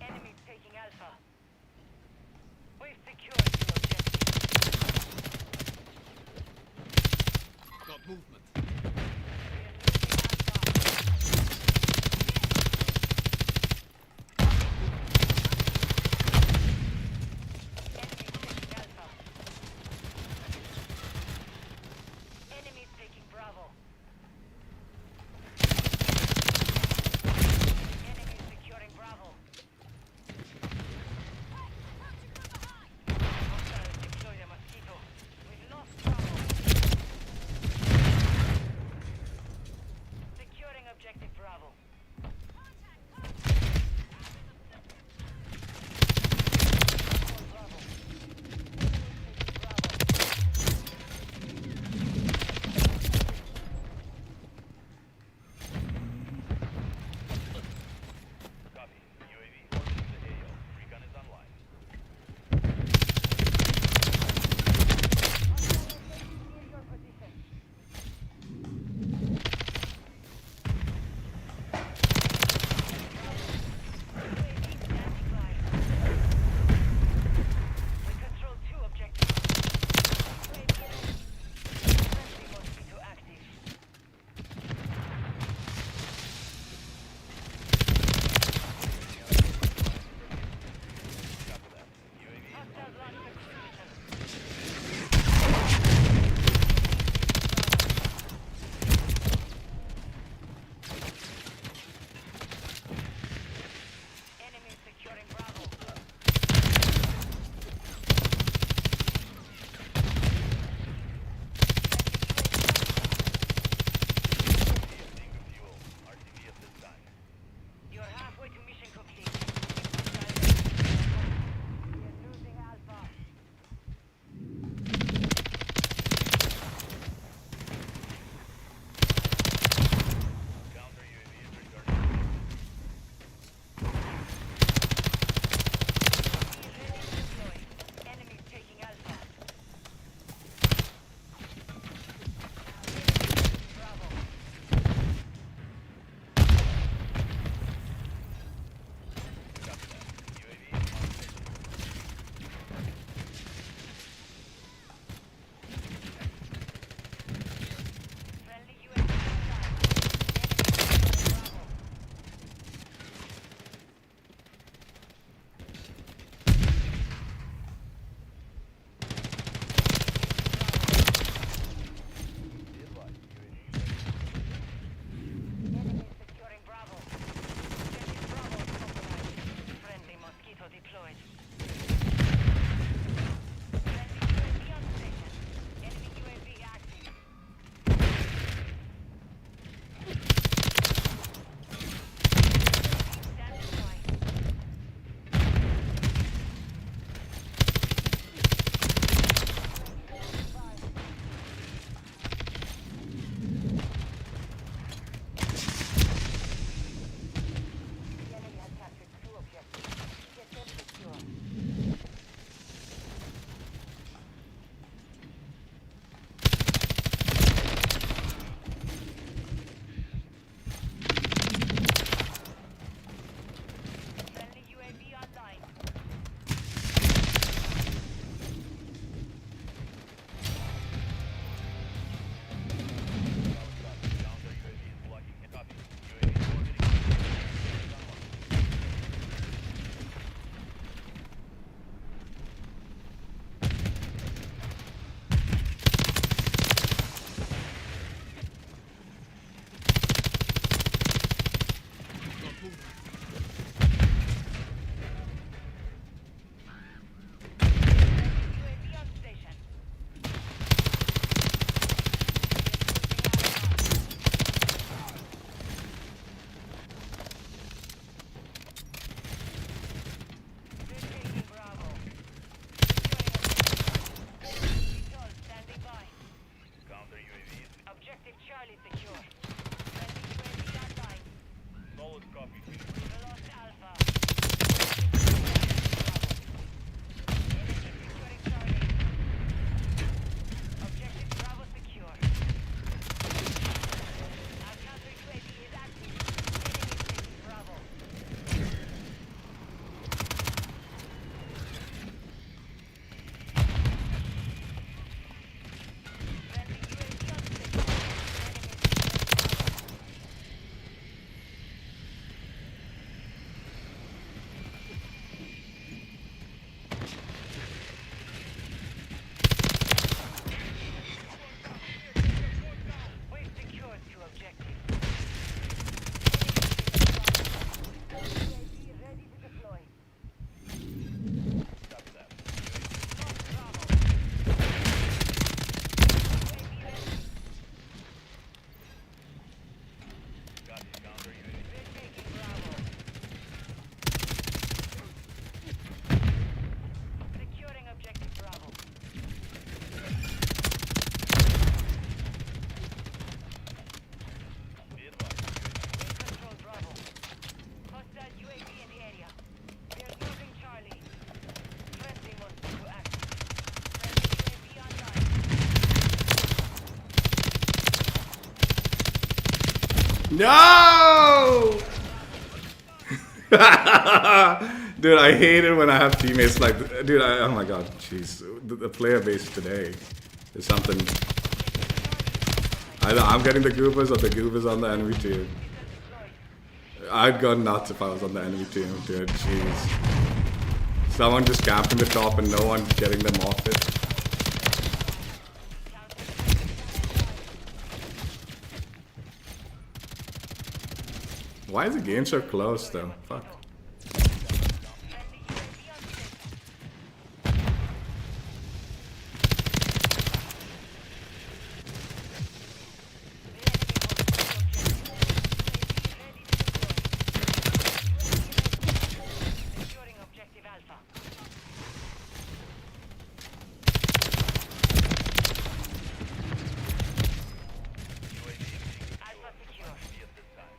Enemies taking Alpha. We've secured 2 objectives. Got movement. Enemies taking Bravo. Enemies securing Bravo. Hostiles deploy the mosquito. We've lost Bravo. Securing objective Bravo. Bravo. Copy. UAV orbiting the AO. Recon is online. Near your position. Copy. We've lost Alpha. Enemy securing Charlie. Objective Bravo secure. Our counter UAV is active. Enemy taking Bravo. Friendly UAV on station. Enemy securing Bravo. We've secured two objectives. UAV ready to deploy. Copy that. Lost Bravo. UAV ready. Copy. Counter UAV. We're taking Bravo. Securing objective Bravo. Be advised. We control Bravo. Hostile UAV in the area. We're losing Charlie. Friendly must be to act. Friendly UAV online. No! Dude, I hate it when I have teammates like, dude, oh my god, jeez. The player base today is something. Either I'm getting the goobers or the goobers on the enemy team. I'd go nuts if I was on the enemy team, dude, jeez. Someone just camping the top and no one getting them off it. Why is the game so close though? Fuck. Friendly UAV on station. Securing objective Alpha. UAV being Alpha secure. be at this time.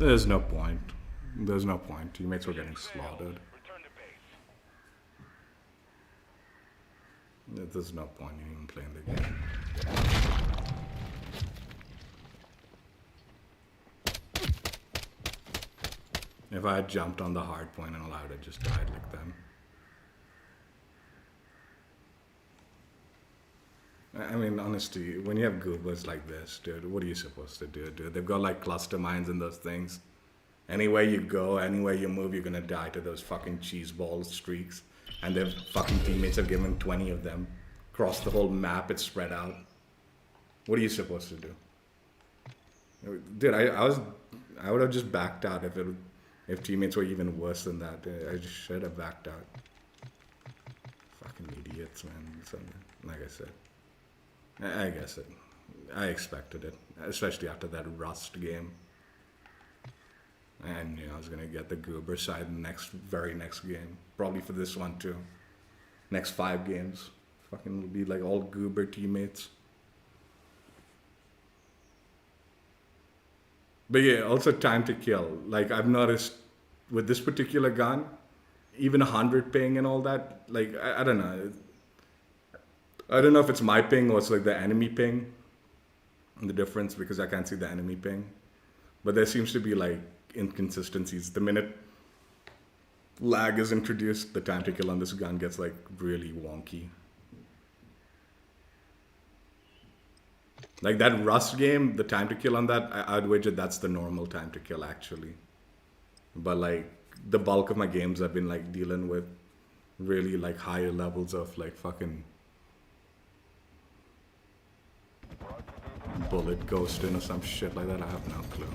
There's no point. There's no point. Teammates were getting slaughtered. Return to base. There's no point in even playing the game. If I had jumped on the hard point and allowed it, just died like them. I mean, honestly, when you have goobers like this, dude, what are you supposed to do, dude? They've got like cluster mines and those things. Anywhere you go, anywhere you move, you're gonna die to those fucking cheese ball streaks. And their fucking teammates have given 20 of them. Across the whole map, it's spread out. What are you supposed to do? Dude, I would have just backed out if teammates were even worse than that. I just should have backed out. Fucking idiots, man. So, like I said. I guess it. I expected it, especially after that Rust game. And I was gonna get the goober side in the very next game, probably for this one too. Next 5 games, fucking will be like all goober teammates. But yeah, also time to kill. Like I've noticed with this particular gun, even 100 ping and all that. Like I don't know. I don't know if it's my ping or it's like the enemy ping. And the difference because I can't see the enemy ping. But there seems to be like inconsistencies. The minute lag is introduced, the time to kill on this gun gets like really wonky. Like that Rust game, the time to kill on that, I'd wager that's the normal time to kill actually. But like the bulk of my games I've been like dealing with really like higher levels of like fucking bullet ghosting or some shit like that. I have no clue.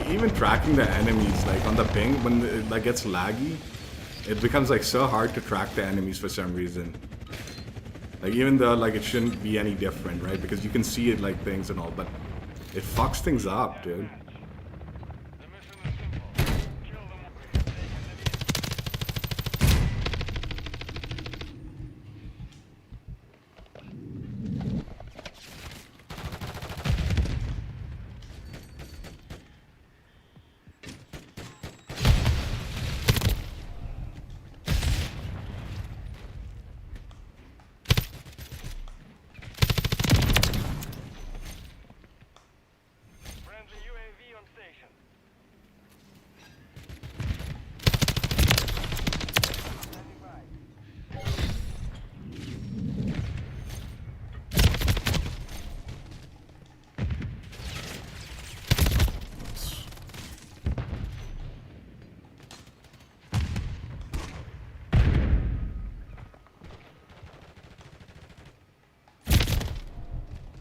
Even tracking the enemies like on the ping when it like gets laggy, it becomes like so hard to track the enemies for some reason. Like even though like it shouldn't be any different, right? Because you can see it like things and all, but it fucks things up, dude. The mission is simple. Kill them all. Take and friendly UAV on station. Standing by.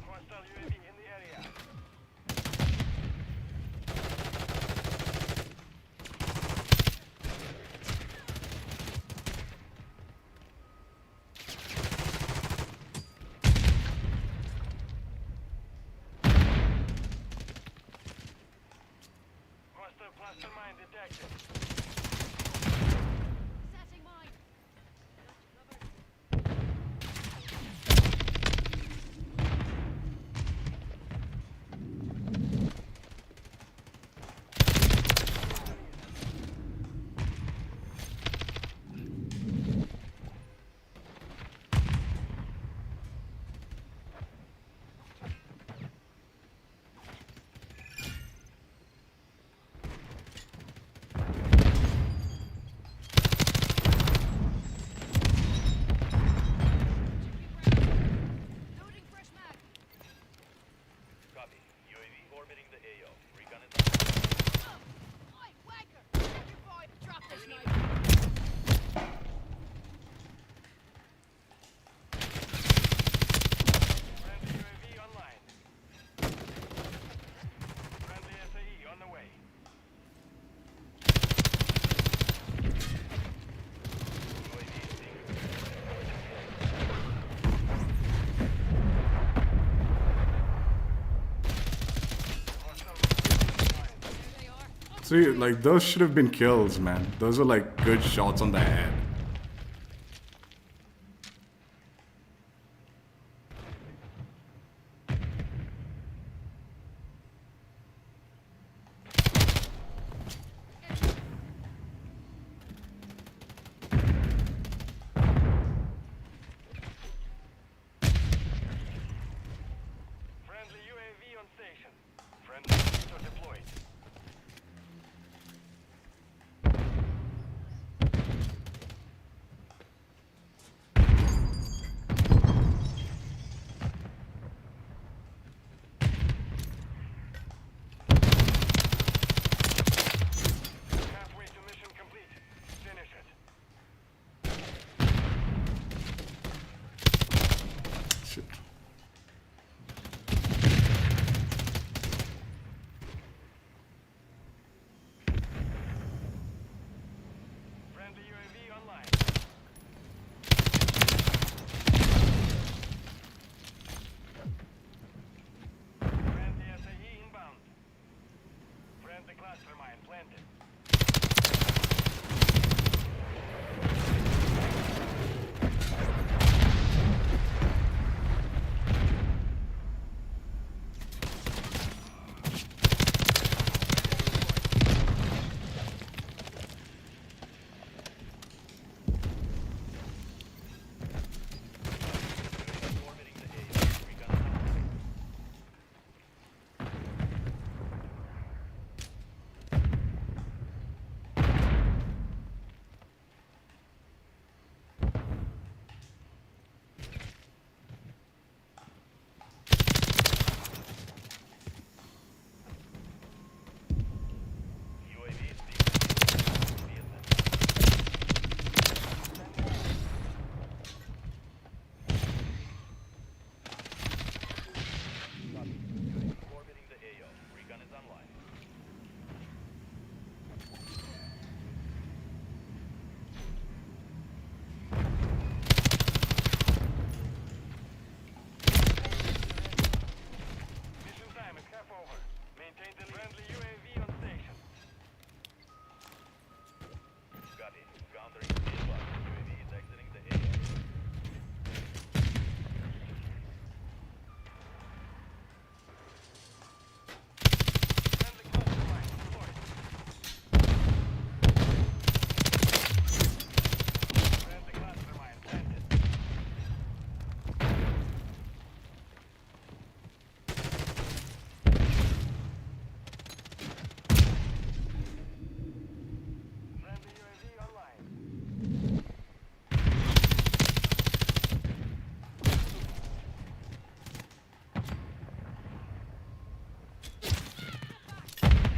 Hostile UAV in the area. Hostile cluster mine detected. Setting mine. Loading fresh mag. Copy. UAV orbiting the AO. Recon is on. Oi, wanker! Your boy, drop this knife. Friendly UAV online. Friendly SAE on the way. UAV is being There they are. See, like those should have been kills, man. Those are like good shots on the head.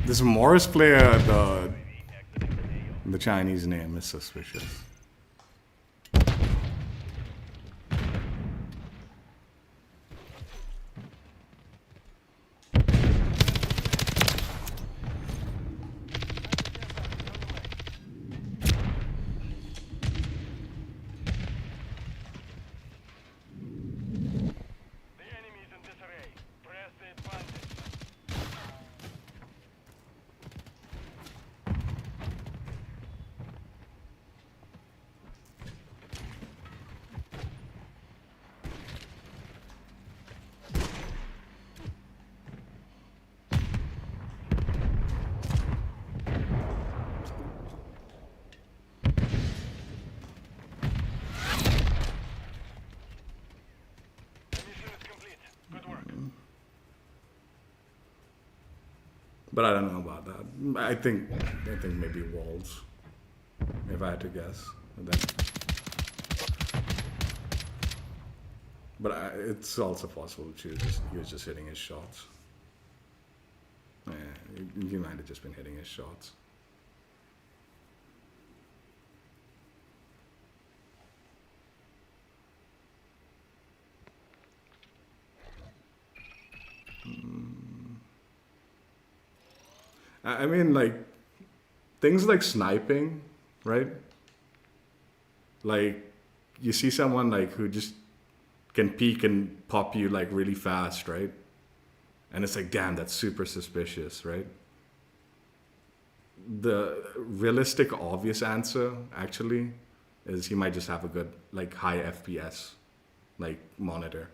This Morris player, the Chinese name is suspicious. The enemy is in disarray. Press the advantage. The mission is complete. Good work. But I don't know about that. I think maybe walls, if I had to guess. But it's also possible he was just hitting his shots. Yeah, he might have just been hitting his shots. I mean, like, things like sniping, right? Like, you see someone, like, who just can peek and pop you, like, really fast, right? And it's like, damn, that's super suspicious, right? The realistic, obvious answer, actually, is he might just have a good, like, high FPS, like, monitor.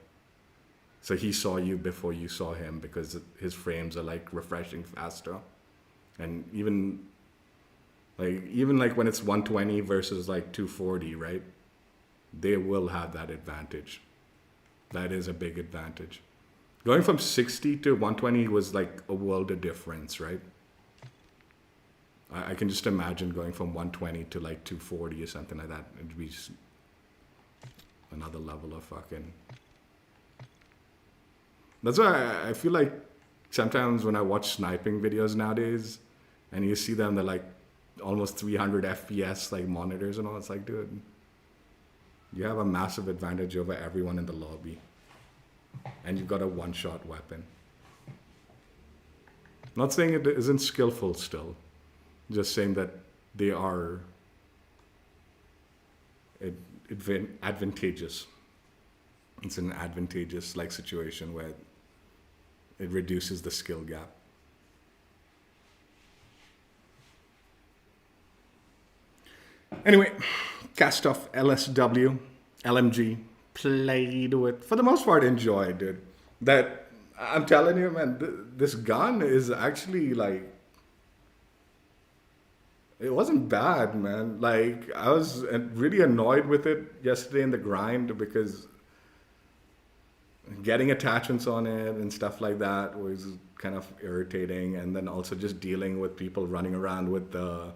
So he saw you before you saw him because his frames are, like, refreshing faster. And even like when it's 120 versus like 240, right? They will have that advantage. That is a big advantage. Going from 60 to 120 was like a world of difference, right? I can just imagine going from 120 to like 240 or something like that. It'd be just another level of fucking. That's why I feel like sometimes when I watch sniping videos nowadays, and you see them, they're like almost 300 FPS, like monitors and all. It's like, dude, you have a massive advantage over everyone in the lobby, and you've got a one-shot weapon. Not saying it isn't skillful still, just saying that they are advantageous. It's an advantageous like situation where it reduces the skill gap. Anyway, Kastov LSW, LMG, played with, for the most part, enjoyed, dude. That, I'm telling you, man, this gun is actually like, it wasn't bad, man. Like, I was really annoyed with it yesterday in the grind because getting attachments on it and stuff like that was kind of irritating. And then also just dealing with people running around with the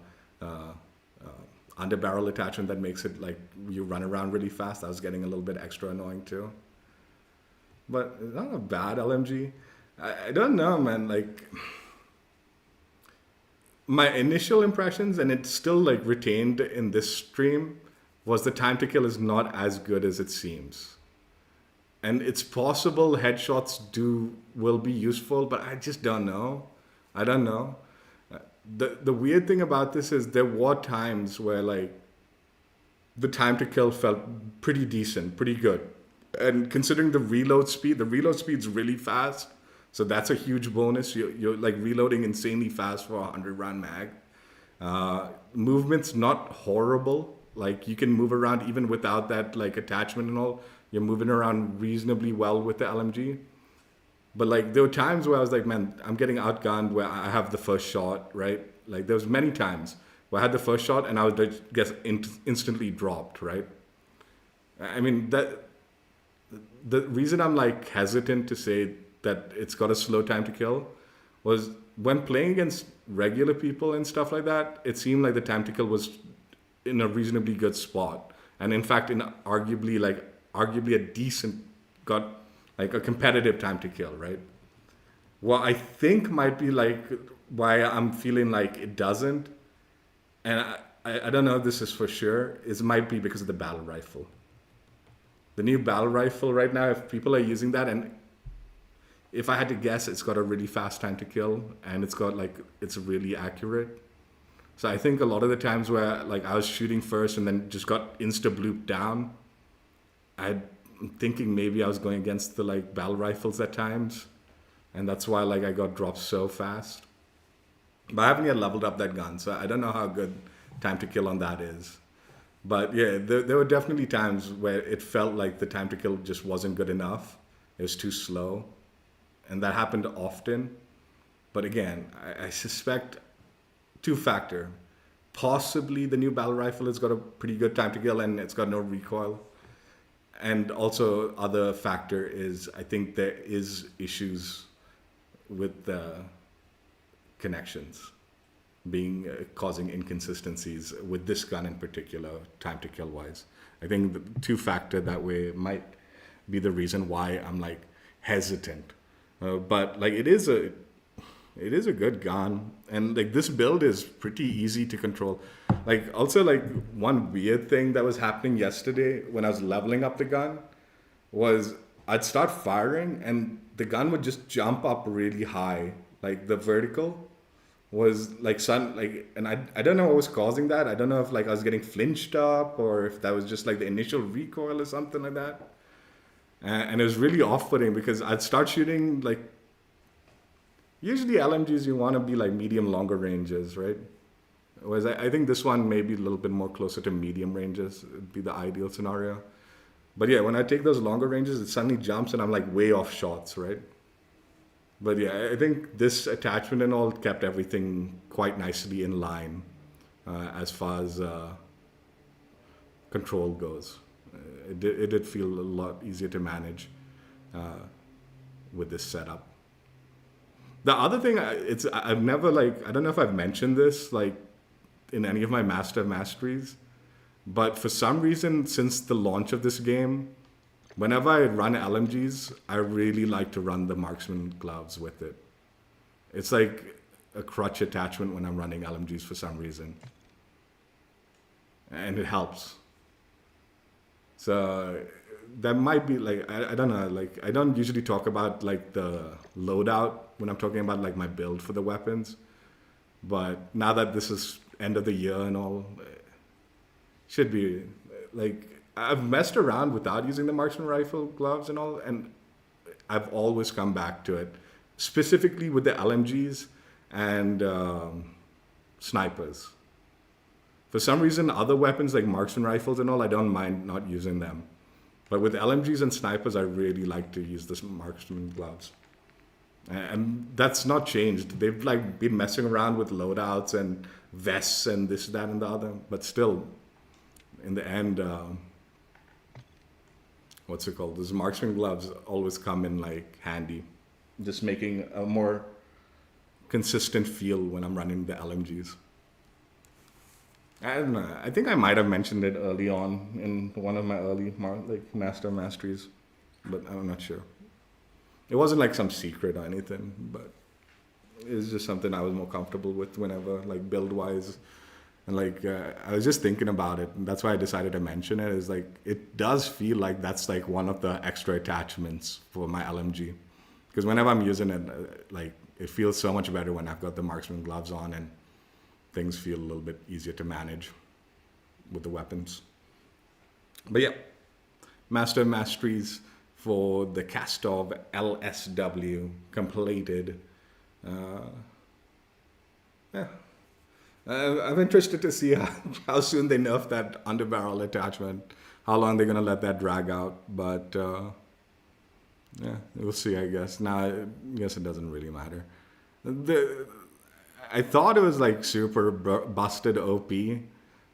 underbarrel attachment that makes it like you run around really fast. That was getting a little bit extra annoying too. But it's not a bad LMG. I don't know, man. Like, my initial impressions, and it's still like retained in this stream, was the time to kill is not as good as it seems. And it's possible headshots will be useful, but I just don't know. I don't know. The weird thing about this is there were times where like the time to kill felt pretty decent, pretty good. And considering the reload speed's really fast. So that's a huge bonus. You're like reloading insanely fast for a 100-round mag. Movement's not horrible. Like you can move around even without that like attachment and all. You're moving around reasonably well with the LMG. But like there were times where I was like, man, I'm getting outgunned where I have the first shot, right? Like there was many times where I had the first shot and I was just instantly dropped, right? I mean, that the reason I'm like hesitant to say that it's got a slow time to kill was when playing against regular people and stuff like that, it seemed like the time to kill was in a reasonably good spot. And in fact, in arguably a decent, got like a competitive time to kill, right? What I think might be like why I'm feeling like it doesn't, and I don't know if this is for sure, it might be because of the battle rifle. The new battle rifle right now, if people are using that, and if I had to guess, it's got a really fast time to kill, and it's really accurate. So I think a lot of the times where like I was shooting first and then just got insta-blooped down, I'm thinking maybe I was going against the like battle rifles at times, and that's why like I got dropped so fast. But I haven't yet leveled up that gun, so I don't know how good time to kill on that is. But yeah, there were definitely times where it felt like the time to kill just wasn't good enough. It was too slow, and that happened often. But again, I suspect two-factor. Possibly the new battle rifle has got a pretty good time to kill and it's got no recoil. And also other factor is I think there is issues with the connections causing inconsistencies with this gun in particular, time to kill wise. I think the two-factor that way might be the reason why I'm like hesitant. But like it is a good gun, and like this build is pretty easy to control. Like also like one weird thing that was happening yesterday when I was leveling up the gun was I'd start firing and the gun would just jump up really high. Like the vertical was like and I don't know what was causing that. I don't know if like I was getting flinched up or if that was just like the initial recoil or something like that. And it was really off-putting because I'd start shooting like, usually LMGs you want to be like medium longer ranges, right? Whereas I think this one may be a little bit more closer to medium ranges. It'd be the ideal scenario. But yeah, when I take those longer ranges, it suddenly jumps and I'm like way off shots, right? But yeah, I think this attachment and all kept everything quite nicely in line as far as control goes. It did feel a lot easier to manage with this setup. The other thing, I've never like, I don't know if I've mentioned this like in any of my Master Masteries, but for some reason, since the launch of this game, whenever I run LMGs, I really like to run the marksman gloves with it. It's like a crutch attachment when I'm running LMGs for some reason. And it helps. So that might be like, I don't know, like I don't usually talk about like the loadout when I'm talking about like my build for the weapons. But now that this is end of the year and all, should be like, I've messed around without using the marksman rifle gloves and all, and I've always come back to it, specifically with the LMGs and snipers. For some reason, other weapons like marksman rifles and all, I don't mind not using them. But with LMGs and snipers, I really like to use the marksman gloves. And that's not changed. They've like been messing around with loadouts and vests and this, that, and the other. But still, in the end, what's it called? Those marksman gloves always come in like handy. Just making a more consistent feel when I'm running the LMGs. I don't know. I think I might have mentioned it early on in one of my early Master Masteries, but I'm not sure. It wasn't like some secret or anything, but it's just something I was more comfortable with whenever, like build-wise. And like, I was just thinking about it, and that's why I decided to mention it, is like, it does feel like that's like one of the extra attachments for my LMG. Because whenever I'm using it, like, it feels so much better when I've got the marksman gloves on and things feel a little bit easier to manage with the weapons. But yeah, Master Masteries for the Kastov LSW completed. Yeah. I'm interested to see how soon they nerf that underbarrel attachment, how long they're going to let that drag out. But yeah, we'll see, I guess. Now, I guess it doesn't really matter. I thought it was like super busted OP,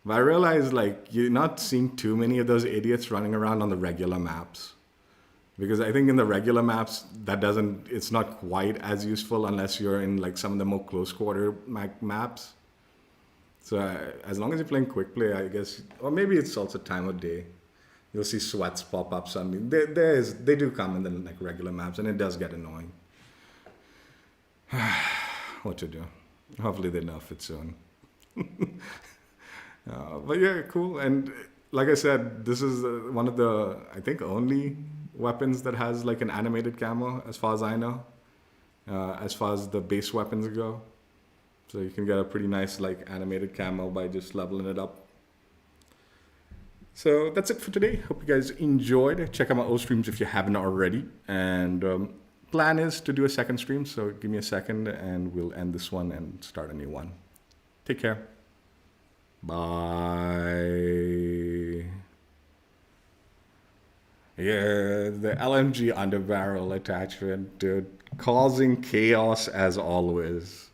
but I realized like you're not seeing too many of those idiots running around on the regular maps. Because I think in the regular maps, it's not quite as useful unless you're in like some of the more close quarter maps. So as long as you're playing quick play, I guess, or maybe it's also time of day. You'll see sweats pop up suddenly. They do come in the like regular maps, and it does get annoying. What to do? Hopefully they nerf it soon. But yeah, cool. And like I said, this is one of the, I think, only weapons that has like an animated camo, as far as I know, as far as the base weapons go. So you can get a pretty nice like animated camo by just leveling it up. So that's it for today. Hope you guys enjoyed. Check out my old streams if you haven't already. And plan is to do a second stream. So give me a second and we'll end this one and start a new one. Take care. Bye. Yeah, the LMG underbarrel attachment, dude. Causing chaos as always.